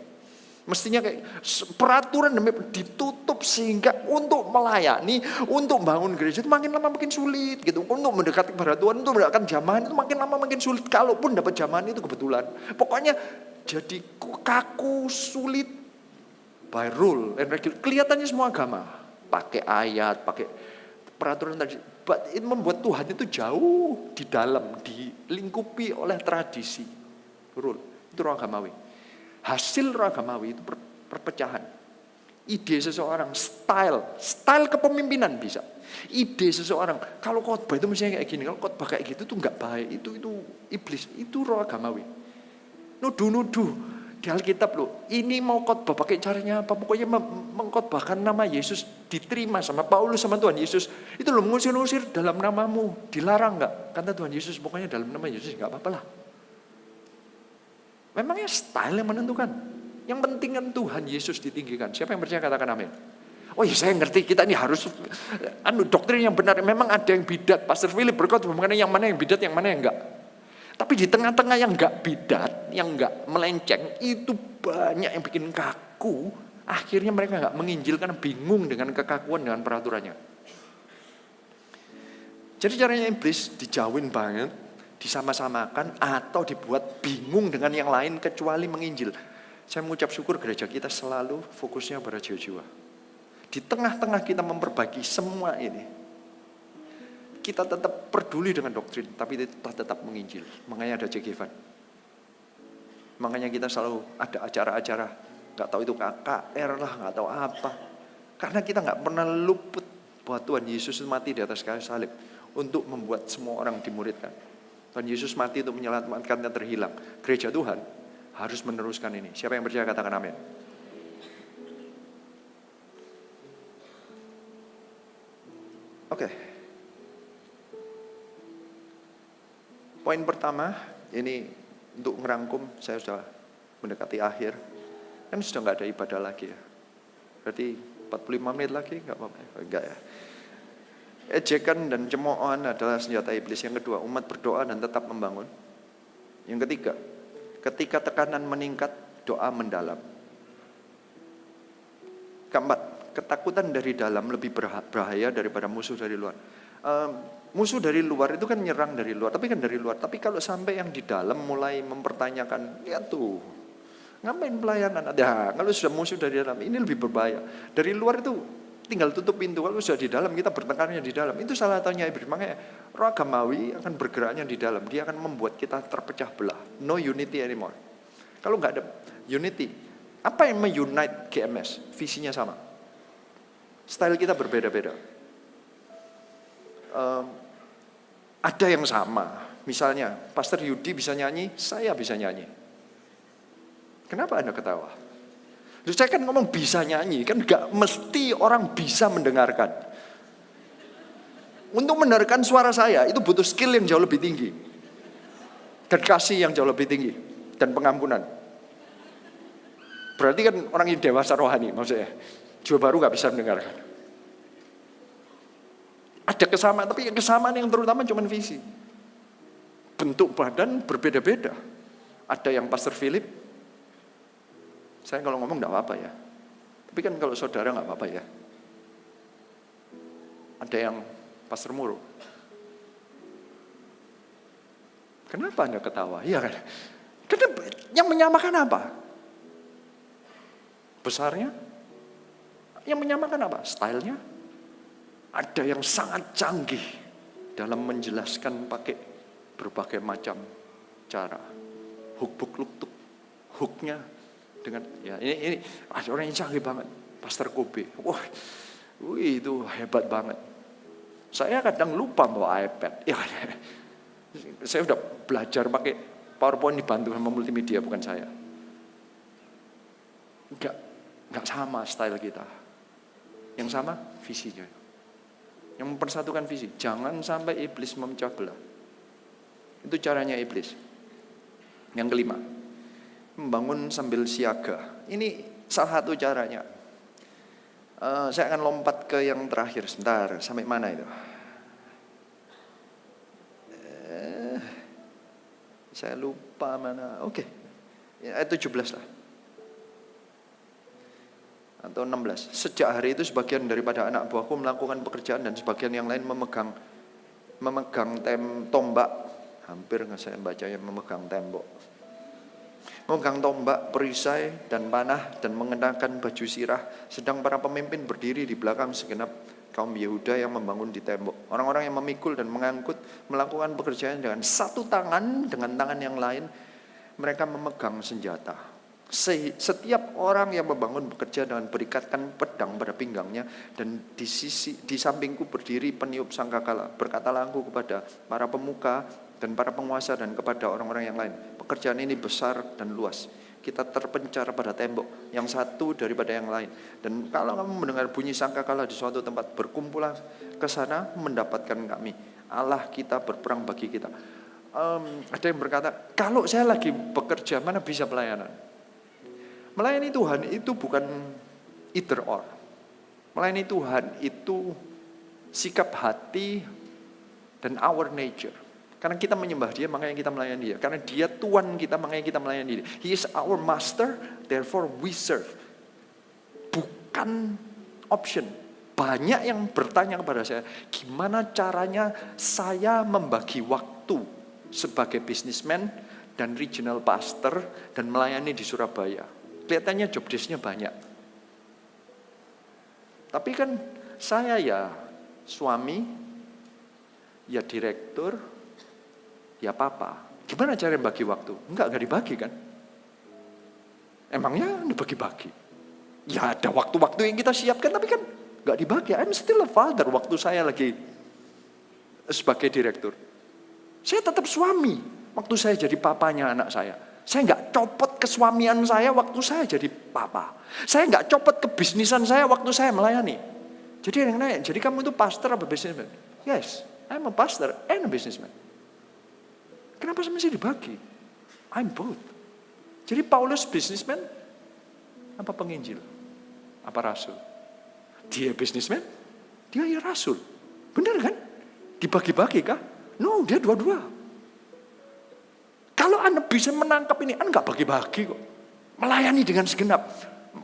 Mestinya kayak peraturan ditutup sehingga untuk melayani, untuk bangun gereja itu makin lama makin sulit gitu. Untuk mendekati kepada Tuhan, untuk mendapatkan jamahan itu makin lama makin sulit. Kalaupun dapat jamahan itu kebetulan, pokoknya jadi kaku, sulit. By rule and regulation. Kelihatannya semua agama pakai ayat, pakai peraturan tadi, but itu membuat Tuhan itu jauh di dalam, dilingkupi oleh tradisi. Rule itu roh agamawi. Hasil roh agamawi itu perpecahan. Ide seseorang, style kepemimpinan bisa. Ide seseorang, kalau khotbah itu mestinya kayak gini, kalau khotbah kayak gitu tuh nggak baik, itu iblis, itu roh agamawi. Nuduh di Alkitab loh, ini mau khotbah pakai caranya apa? Pokoknya mengkhotbahkan nama Yesus diterima sama Paulus sama Tuhan Yesus. Itu loh mengusir-usir dalam namamu, dilarang nggak? Kata Tuhan Yesus, pokoknya dalam nama Yesus nggak apa-apa lah. Memangnya style yang menentukan. Yang penting kan Tuhan Yesus ditinggikan. Siapa yang percaya katakan amin. Oh ya saya ngerti, kita ini harus doktrin yang benar. Memang ada yang bidat. Pastor Philip berkhotbah mengenai yang mana yang bidat, yang mana yang enggak. Tapi di tengah-tengah yang enggak bidat, yang enggak melenceng, itu banyak yang bikin kaku. Akhirnya mereka enggak menginjil karena bingung dengan kekakuan dengan peraturannya. Jadi caranya iblis dijauhin banget, disama-samakan atau dibuat bingung dengan yang lain kecuali menginjil. Saya mengucap syukur gereja kita selalu fokusnya pada jiwa-jiwa. Di tengah-tengah kita memperbaiki semua ini, kita tetap peduli dengan doktrin, tapi kita tetap menginjil. Makanya ada Jack Evan. Makanya kita selalu ada acara-acara, nggak tahu itu KKR lah, nggak tahu apa. Karena kita nggak pernah luput bahwa Tuhan Yesus mati di atas kayu salib untuk membuat semua orang dimuridkan. Tuhan Yesus mati untuk menyelamatkan yang terhilang. Gereja Tuhan harus meneruskan ini. Siapa yang percaya katakan amin. Oke. Poin pertama, ini untuk merangkum, saya sudah mendekati akhir. Kan sudah nggak ada ibadah lagi ya. Berarti 45 menit lagi, nggak apa-apa? Enggak ya. Ejekan dan cemoohan adalah senjata iblis. Yang kedua, umat berdoa dan tetap membangun. Yang ketiga, ketika tekanan meningkat, doa mendalam. Keempat, ketakutan dari dalam lebih berbahaya daripada musuh dari luar. Musuh dari luar itu kan nyerang dari luar, tapi kan dari luar. Tapi kalau sampai yang di dalam mulai mempertanyakan, lihat tuh, ngapain pelayanan? Ada, kalau sudah musuh dari dalam, ini lebih berbahaya. Dari luar itu tinggal tutup pintu. Kalau sudah di dalam, kita bertengkarnya di dalam. Itu salah satunya iblis. Makanya roh agamawi akan bergeraknya di dalam. Dia akan membuat kita terpecah belah. No unity anymore. Kalau nggak ada unity, apa yang me-unite GMS? Visinya sama. Style kita berbeda-beda. Ada yang sama. Misalnya, Pastor Yudi bisa nyanyi, saya bisa nyanyi. Kenapa Anda ketawa? Saya kan ngomong bisa nyanyi, kan gak mesti orang bisa mendengarkan. Untuk mendengarkan suara saya itu butuh skill yang jauh lebih tinggi. Dan kasih yang jauh lebih tinggi. Dan pengampunan. Berarti kan orang yang dewasa rohani maksudnya. Jiwa baru gak bisa mendengarkan. Ada kesamaan, tapi kesamaan yang terutama cuma visi. Bentuk badan berbeda-beda. Ada yang Pastor Philip. Saya kalau ngomong gak apa-apa ya. Tapi kan kalau saudara gak apa-apa ya. Ada yang Pastor Muro. Kenapa Anda ketawa? Iya kan? Karena yang menyamakan apa? Besarnya? Yang menyamakan apa? Stylenya? Ada yang sangat canggih dalam menjelaskan pakai berbagai macam cara. Hook-hook-luk-tuk. Hooknya dengan, ya ini ada orang yang canggih banget. Pastor Kobe. Wah, itu hebat banget. Saya kadang lupa bawa iPad. Ya, saya udah belajar pakai PowerPoint dibantu sama multimedia, bukan saya. Enggak sama style kita. Yang sama visinya. Yang mempersatukan visi. Jangan sampai iblis memecah belah. Itu caranya iblis. Yang kelima, membangun sambil siaga. Ini salah satu caranya. Saya akan lompat ke yang terakhir sebentar. Sampai mana itu? Saya lupa mana. Oke. Ayat 17 lah. Atau 16. Sejak hari itu sebagian daripada anak buahku melakukan pekerjaan dan sebagian yang lain memegang tombak. Hampir nggak saya bacanya memegang tembok. Memegang tombak, perisai, dan panah, dan mengenakan baju sirah. Sedang para pemimpin berdiri di belakang segenap kaum Yehuda yang membangun di tembok. Orang-orang yang memikul dan mengangkut melakukan pekerjaan dengan satu tangan, dengan tangan yang lain. Mereka memegang senjata. Setiap orang yang membangun bekerja dengan berikatkan pedang pada pinggangnya. Dan di sampingku berdiri peniup sangkakala. Berkatalah aku kepada para pemuka dan para penguasa dan kepada orang-orang yang lain. Pekerjaan ini besar dan luas. Kita terpencar pada tembok yang satu daripada yang lain. Dan kalau kamu mendengar bunyi sangkakala di suatu tempat, berkumpullah ke sana mendapatkan kami. Allah kita berperang bagi kita. Ada yang berkata, kalau saya lagi bekerja, mana bisa pelayanan? Melayani Tuhan itu bukan either or. Melayani Tuhan itu sikap hati dan our nature. Karena kita menyembah Dia, makanya kita melayani Dia. Karena Dia Tuhan kita, makanya kita melayani Dia. He is our master, therefore we serve. Bukan option. Banyak yang bertanya kepada saya, gimana caranya saya membagi waktu sebagai businessman dan regional pastor dan melayani di Surabaya. Kelihatannya job desk-nya banyak. Tapi kan saya ya suami, ya direktur, ya papa. Gimana cara bagi waktu? Enggak dibagi kan? Emangnya dibagi-bagi? Ya ada waktu-waktu yang kita siapkan, tapi kan enggak dibagi. I'm still a father waktu saya lagi sebagai direktur. Saya tetap suami waktu saya jadi papanya anak saya. Saya enggak copot kesuamian saya waktu saya jadi papa. Saya enggak copot kebisnisan saya waktu saya melayani. Jadi yang nanya, jadi kamu itu pastor apa businessman? Yes, I'm a pastor and a businessman. Kenapa mesti dibagi? I'm both. Jadi Paulus businessman, apa penginjil? Apa rasul? Dia businessman, dia ya rasul. Benar kan? Dibagi-bagi kah? No, dia dua-dua. Kalau Anda bisa menangkap ini, Anda nggak bagi-bagi kok. Melayani dengan segenap.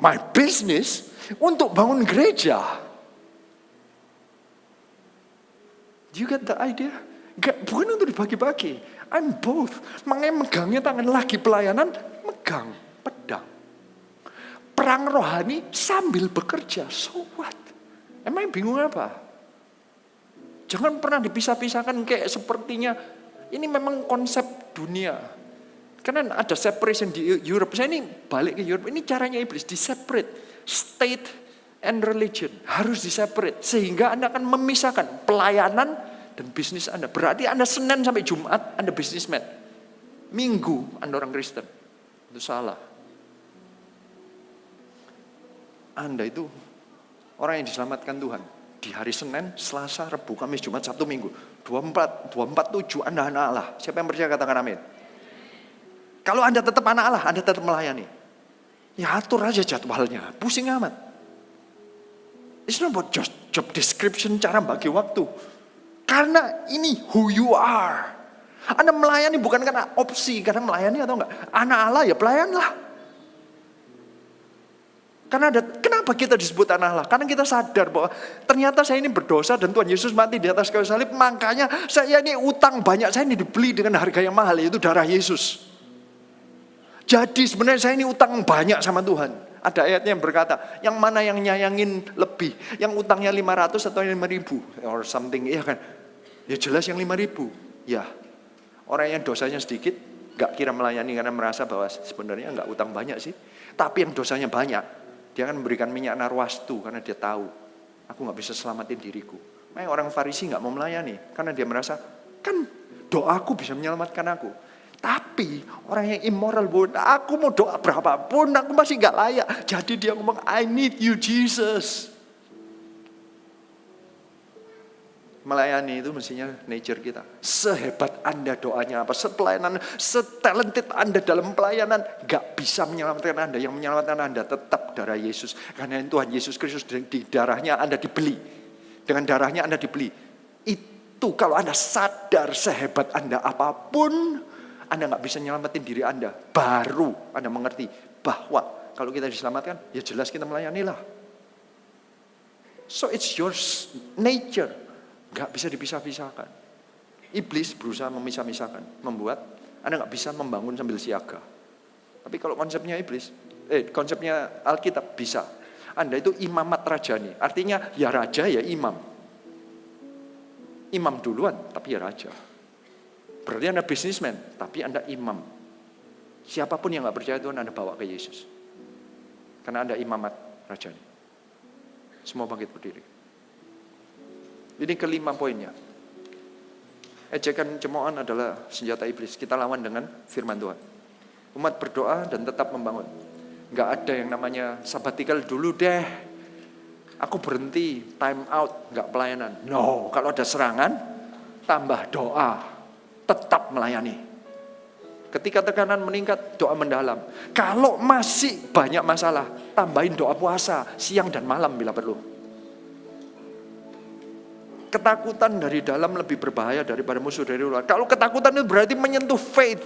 My business untuk bangun gereja. You get the idea? Bukan untuk dibagi-bagi. I'm both. Makanya megangnya tangan lagi pelayanan, megang pedang. Perang rohani sambil bekerja. So what? Emang bingung apa? Jangan pernah dipisah-pisahkan kayak sepertinya ini memang konsep dunia. Karena ada separation di Europe. Saya ini balik ke Europe. Ini caranya iblis, di-separate. State and religion. Harus di-separate. Sehingga Anda akan memisahkan pelayanan dan bisnis Anda. Berarti Anda Senin sampai Jumat, Anda businessman. Minggu, Anda orang Kristen. Itu salah. Anda itu orang yang diselamatkan Tuhan. Di hari Senin, Selasa, Rabu, Kamis, Jumat, Sabtu, Minggu. 24/7 Anda anak Allah. Siapa yang percaya katakan amin. Kalau Anda tetap anak Allah, Anda tetap melayani. Ya atur aja jadwalnya, pusing amat. It's not about just job description, cara bagi waktu. Karena ini who you are. Anda melayani bukan karena opsi, karena melayani atau enggak. Anak Allah ya pelayanlah. Karena kenapa kita disebut anak Allah? Karena kita sadar bahwa ternyata saya ini berdosa dan Tuhan Yesus mati di atas kayu salib. Makanya saya ini utang banyak, saya ini dibeli dengan harga yang mahal, yaitu darah Yesus. Jadi sebenarnya saya ini utang banyak sama Tuhan. Ada ayatnya yang berkata, yang mana yang nyayangin lebih? Yang utangnya 500 atau 5.000? Or something, iya kan? Ya jelas yang 5.000. Ya, orang yang dosanya sedikit, gak kira melayani karena merasa bahwa sebenarnya gak utang banyak sih. Tapi yang dosanya banyak, dia akan memberikan minyak narwastu karena dia tahu, aku gak bisa selamatin diriku. Makanya orang Farisi gak mau melayani, karena dia merasa, kan doaku bisa menyelamatkan aku. Tapi orang yang immoral, aku mau doa berapapun, aku masih gak layak. Jadi dia ngomong, I need you Jesus. Melayani itu mestinya nature kita. Sehebat Anda doanya apa, sepelayanan, setalented Anda dalam pelayanan, gak bisa menyelamatkan Anda. Yang menyelamatkan Anda tetap darah Yesus. Karena Tuhan Yesus Kristus di darahnya Anda dibeli. Dengan darahnya Anda dibeli. Itu kalau Anda sadar sehebat Anda apapun, Anda gak bisa nyelamatin diri Anda. Baru Anda mengerti bahwa kalau kita diselamatkan, ya jelas kita melayani lah. So it's your nature. Gak bisa dipisah-pisahkan. Iblis berusaha memisah-misahkan. Membuat Anda gak bisa membangun sambil siaga. Tapi kalau konsepnya iblis, konsepnya Alkitab bisa. Anda itu imamat rajani. Artinya ya raja ya imam. Imam duluan tapi ya raja. Berarti Anda bisnismen, tapi Anda imam. Siapapun yang gak percaya Tuhan, Anda bawa ke Yesus. Karena Anda imamat rajani. Semua bangkit berdiri. Ini kelima poinnya. Ejekan cemoohan adalah senjata iblis. Kita lawan dengan firman Tuhan. Umat berdoa dan tetap membangun. Gak ada yang namanya sabbatical dulu deh. Aku berhenti, time out, gak pelayanan. No, kalau ada serangan, tambah doa. Tetap melayani. Ketika tekanan meningkat, doa mendalam. Kalau masih banyak masalah, tambahin doa puasa siang dan malam bila perlu. Ketakutan dari dalam lebih berbahaya daripada musuh dari luar. Kalau ketakutan itu berarti menyentuh faith.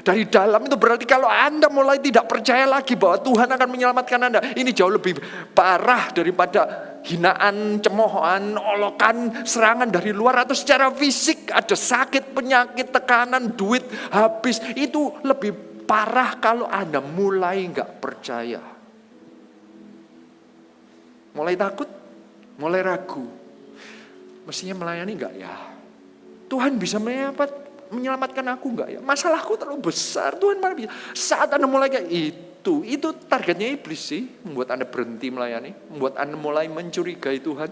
Dari dalam itu berarti kalau Anda mulai tidak percaya lagi bahwa Tuhan akan menyelamatkan Anda. Ini jauh lebih parah daripada hinaan, cemoohan, olokan, serangan dari luar atau secara fisik. Ada sakit, penyakit, tekanan, duit, habis. Itu lebih parah kalau Anda mulai gak percaya. Mulai takut, mulai ragu. Mestinya melayani gak ya? Tuhan bisa menyelamatkan aku gak ya? Masalahku terlalu besar, Tuhan malah bisa. Saat Anda mulai kayak itu targetnya iblis sih. Membuat Anda berhenti melayani. Membuat Anda mulai mencurigai Tuhan.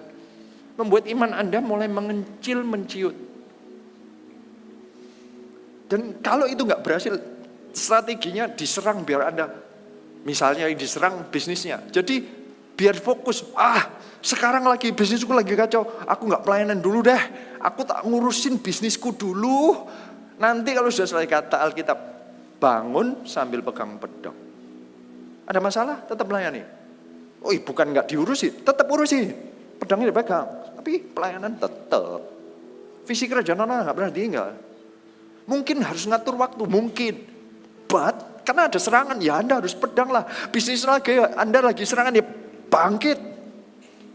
Membuat iman Anda mulai mengecil, menciut. Dan kalau itu gak berhasil, strateginya diserang biar Anda, misalnya diserang bisnisnya. Jadi biar fokus, sekarang lagi bisnisku lagi kacau, aku gak pelayanan dulu deh, aku tak ngurusin bisnisku dulu. Nanti kalau sudah selesai, kata Alkitab, bangun sambil pegang pedang. Ada masalah, tetap melayani. Bukan gak diurusi, tetap urusi. Pedangnya dipegang, tapi pelayanan tetap. Visi kerajaan Allah gak pernah tinggal. Mungkin harus ngatur waktu, mungkin. But, karena ada serangan, ya Anda harus pedang lah. Bisnis lagi, Anda lagi serangan, ya bangkit.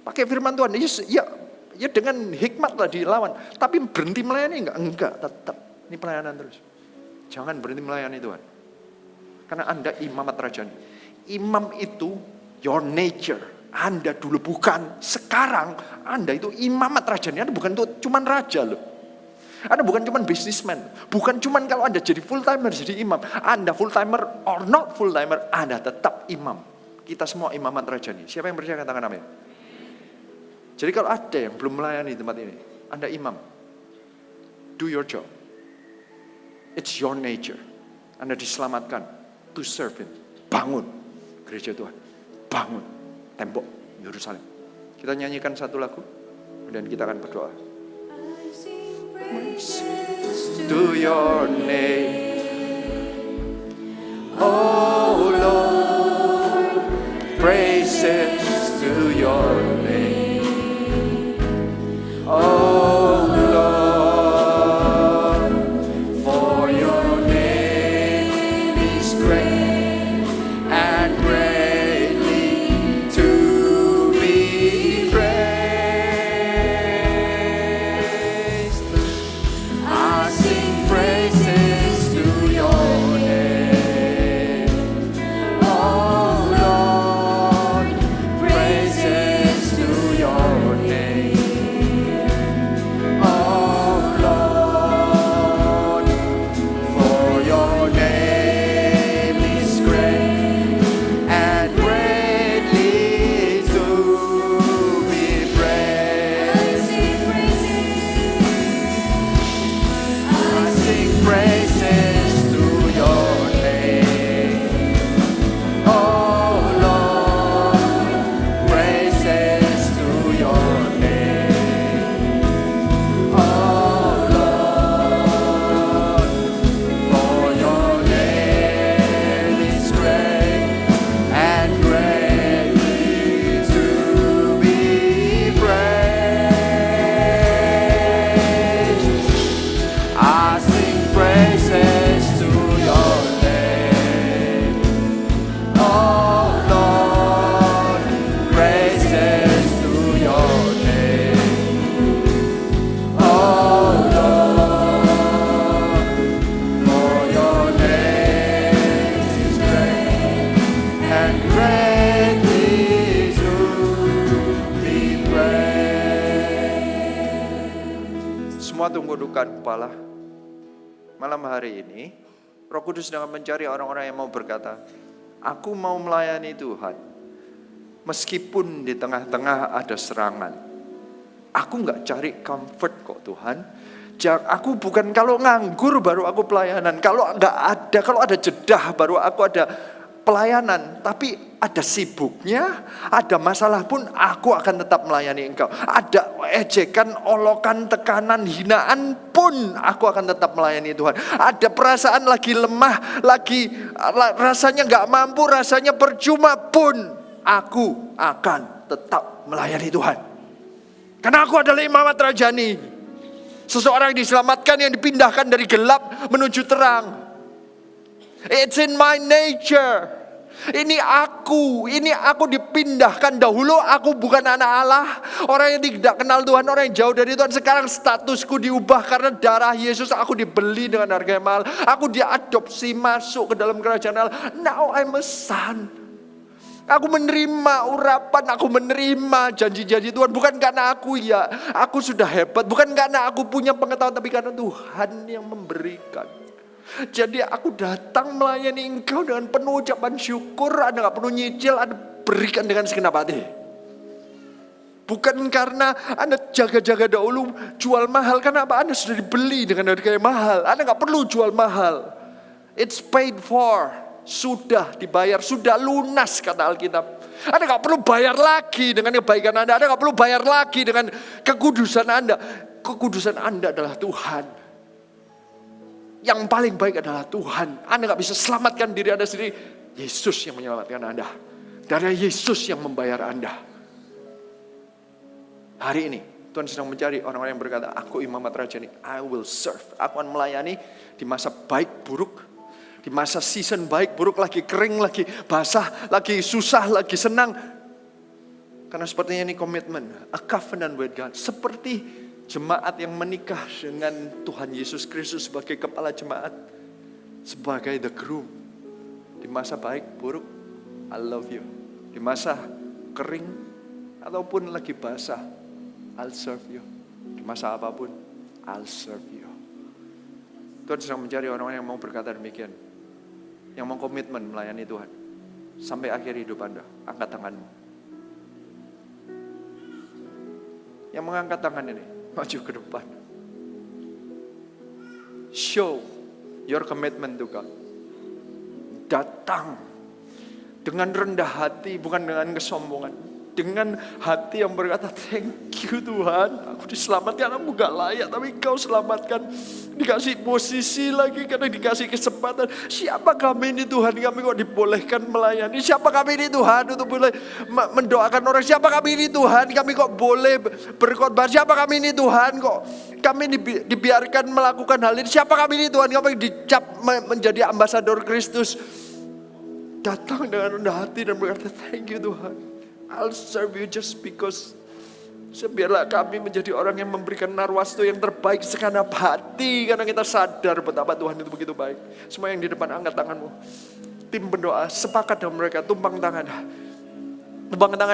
Pakai firman Tuhan. Ya dengan hikmat lah dilawan. Tapi berhenti melayani enggak, tetap. Ini pelayanan terus. Jangan berhenti melayani Tuhan. Karena Anda imamat rajani. Imam itu your nature. Anda dulu bukan. Sekarang Anda itu imamat rajani. Anda bukan cuman raja loh. Anda bukan cuman businessman. Bukan cuman kalau Anda jadi full timer jadi imam. Anda full timer or not full timer, Anda tetap imam. Kita semua imamat rajani. Siapa yang percaya katakan amin. Jadi kalau ada yang belum melayani di tempat ini, Anda imam. Do your job. It's your nature. Anda diselamatkan to serve Him. Bangun gereja Tuhan. Bangun tembok Yerusalem. Kita nyanyikan satu lagu. Dan kita akan berdoa.
I sing praises
To your name, oh Lord, praises to your name, oh Lord, for your name is great and greatly to be praised. I sing praises to your name, oh Lord, praises to your name, oh Lord, for your name is great and greatly to be praised. I sing praises to your name, oh Lord, praises to your name, oh Lord, for your name is great and greatly to be praised. I sing praises to your name, oh Lord, praises to your name, oh Lord, for your name is great and greatly to be praised. Semua tundukkan kepala. Malam hari ini, Roh Kudus sedang mencari orang-orang yang mau berkata, aku mau melayani Tuhan. Meskipun di tengah-tengah ada serangan. Aku gak cari comfort kok Tuhan. Aku bukan kalau nganggur baru aku pelayanan. Kalau ada jedah baru aku ada pelayanan. Tapi ada sibuknya, ada masalah pun aku akan tetap melayani Engkau. Ada ejekan, olokan, tekanan, hinaan pun aku akan tetap melayani Tuhan. Ada perasaan lagi lemah, lagi rasanya gak mampu, rasanya percuma pun aku akan tetap melayani Tuhan. Karena aku adalah imamat rajani. Seseorang yang diselamatkan, yang dipindahkan dari gelap menuju terang. It's in my nature. Ini aku dipindahkan. Dahulu aku bukan anak Allah, orang yang tidak kenal Tuhan, orang yang jauh dari Tuhan. Sekarang statusku diubah karena darah Yesus. Aku dibeli dengan harga yang mahal. Aku diadopsi masuk ke dalam kerajaan Allah. Now I'm a son. Aku menerima urapan, aku menerima janji-janji Tuhan. Bukan karena aku sudah hebat. Bukan karena aku punya pengetahuan, tapi karena Tuhan yang memberikan. Jadi aku datang melayani Engkau dengan penuh ucapan syukur. Anda gak perlu nyicil, Anda berikan dengan segenap hati. Bukan karena Anda jaga-jaga dahulu jual mahal. Karena apa? Anda sudah dibeli dengan harga yang mahal. Anda gak perlu jual mahal. It's paid for. Sudah dibayar, sudah lunas kata Alkitab. Anda gak perlu bayar lagi dengan kebaikan Anda. Anda gak perlu bayar lagi dengan kekudusan Anda. Kekudusan Anda adalah Tuhan. Yang paling baik adalah Tuhan. Anda gak bisa selamatkan diri Anda sendiri. Yesus yang menyelamatkan Anda. Darah Yesus yang membayar Anda. Hari ini Tuhan sedang mencari orang-orang yang berkata, aku imamat rajani, I will serve. Aku akan melayani di masa baik buruk. Di masa season baik buruk, lagi kering, lagi basah, lagi susah, lagi senang. Karena sepertinya ini komitmen, a covenant with God. Seperti jemaat yang menikah dengan Tuhan Yesus Kristus sebagai kepala jemaat. Sebagai the groom. Di masa baik, buruk, I love you. Di masa kering, ataupun lagi basah, I'll serve you. Di masa apapun, I'll serve you. Tuhan sedang mencari orang-orang yang mau berkata demikian. Yang mau komitmen melayani Tuhan. Sampai akhir hidup Anda, angkat tanganmu. Yang mengangkat tangan ini, maju ke depan. Show your commitment to God. Datang dengan rendah hati, bukan dengan kesombongan. dengan hati yang berkata, thank you Tuhan, aku diselamatkan, aku gak layak, tapi Engkau selamatkan. Dikasih posisi lagi, karena dikasih kesempatan. Siapa kami ini Tuhan, kami kok dibolehkan melayani? Siapa kami ini Tuhan untuk boleh mendoakan orang? Siapa kami ini Tuhan, kami kok boleh berkhotbah? Siapa kami ini Tuhan, kok kami dibiarkan melakukan hal ini? Siapa kami ini Tuhan, kami dicap menjadi ambasador Kristus? Datang dengan rendah hati dan berkata, thank you Tuhan, I'll serve you just because. Biarlah kami menjadi orang yang memberikan narwastu yang terbaik segenap hati, karena kita sadar betapa Tuhan itu begitu baik. Semua yang di depan, angkat tanganmu. Tim pendoa sepakat dengan mereka, tumpang tangan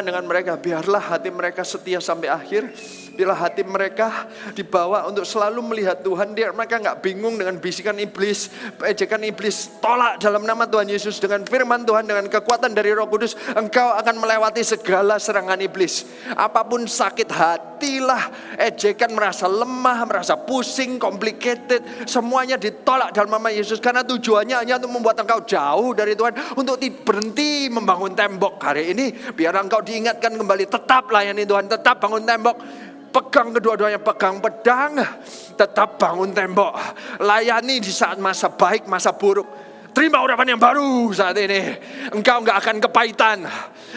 dengan mereka. Biarlah hati mereka setia sampai akhir. Biarlah hati mereka dibawa untuk selalu melihat Tuhan. Mereka gak bingung dengan bisikan iblis, ejekan iblis. Tolak dalam nama Tuhan Yesus. Dengan firman Tuhan, dengan kekuatan dari Roh Kudus, engkau akan melewati segala serangan iblis. Apapun sakit hatilah, ejekan, merasa lemah, merasa pusing, complicated, semuanya ditolak dalam nama Yesus. Karena tujuannya hanya untuk membuat engkau jauh dari Tuhan, untuk berhenti membangun tembok. Hari ini biar engkau diingatkan kembali, tetap layani Tuhan, tetap bangun tembok. Pegang kedua-duanya, pegang pedang, tetap bangun tembok. Layani di saat masa baik, masa buruk. Terima urapan yang baru saat ini. Engkau gak akan kepahitan.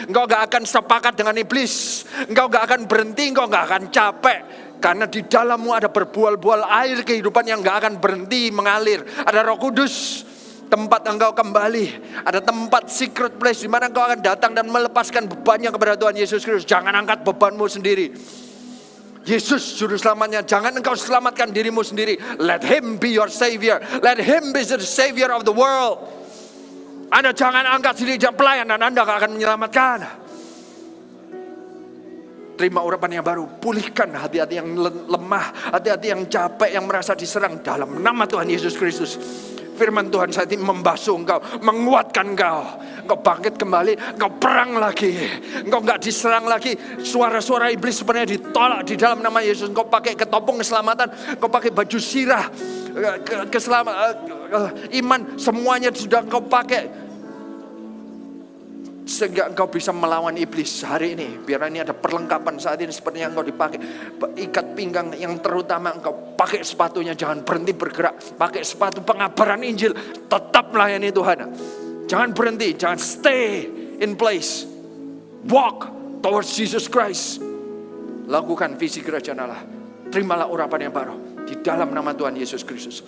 Engkau gak akan sepakat dengan iblis. Engkau gak akan berhenti, engkau gak akan capek. Karena di dalammu ada berbual-bual air kehidupan yang gak akan berhenti mengalir. Ada Roh Kudus. Tempat engkau kembali. Ada tempat secret place di mana engkau akan datang dan melepaskan bebannya kepada Tuhan Yesus Kristus. Jangan angkat bebanmu sendiri. Yesus juru selamatnya, jangan engkau selamatkan dirimu sendiri. Let Him be your Savior. Let Him be the Savior of the world. Anda jangan angkat diri pelayanan, Anda gak akan menyelamatkan. Terima urapan yang baru, pulihkan hati-hati yang lemah, hati-hati yang capek, yang merasa diserang dalam nama Tuhan Yesus Kristus. Firman Tuhan saat ini membasuh engkau, menguatkan engkau. Engkau bangkit kembali, engkau perang lagi. Engkau enggak diserang lagi. Suara-suara iblis sebenarnya ditolak di dalam nama Yesus. Engkau pakai ketopong keselamatan, engkau pakai baju sirah iman, semuanya sudah engkau pakai. Sehingga engkau bisa melawan iblis hari ini. Biar ini ada perlengkapan saat ini seperti yang engkau dipakai. Ikat pinggang yang terutama, engkau pakai sepatunya, jangan berhenti bergerak. Pakai sepatu pengabaran Injil, tetap melayani Tuhan. Jangan berhenti, jangan stay in place. Walk towards Jesus Christ. Lakukan visi kerajaan Allah. Terimalah urapan yang baru di dalam nama Tuhan Yesus Kristus.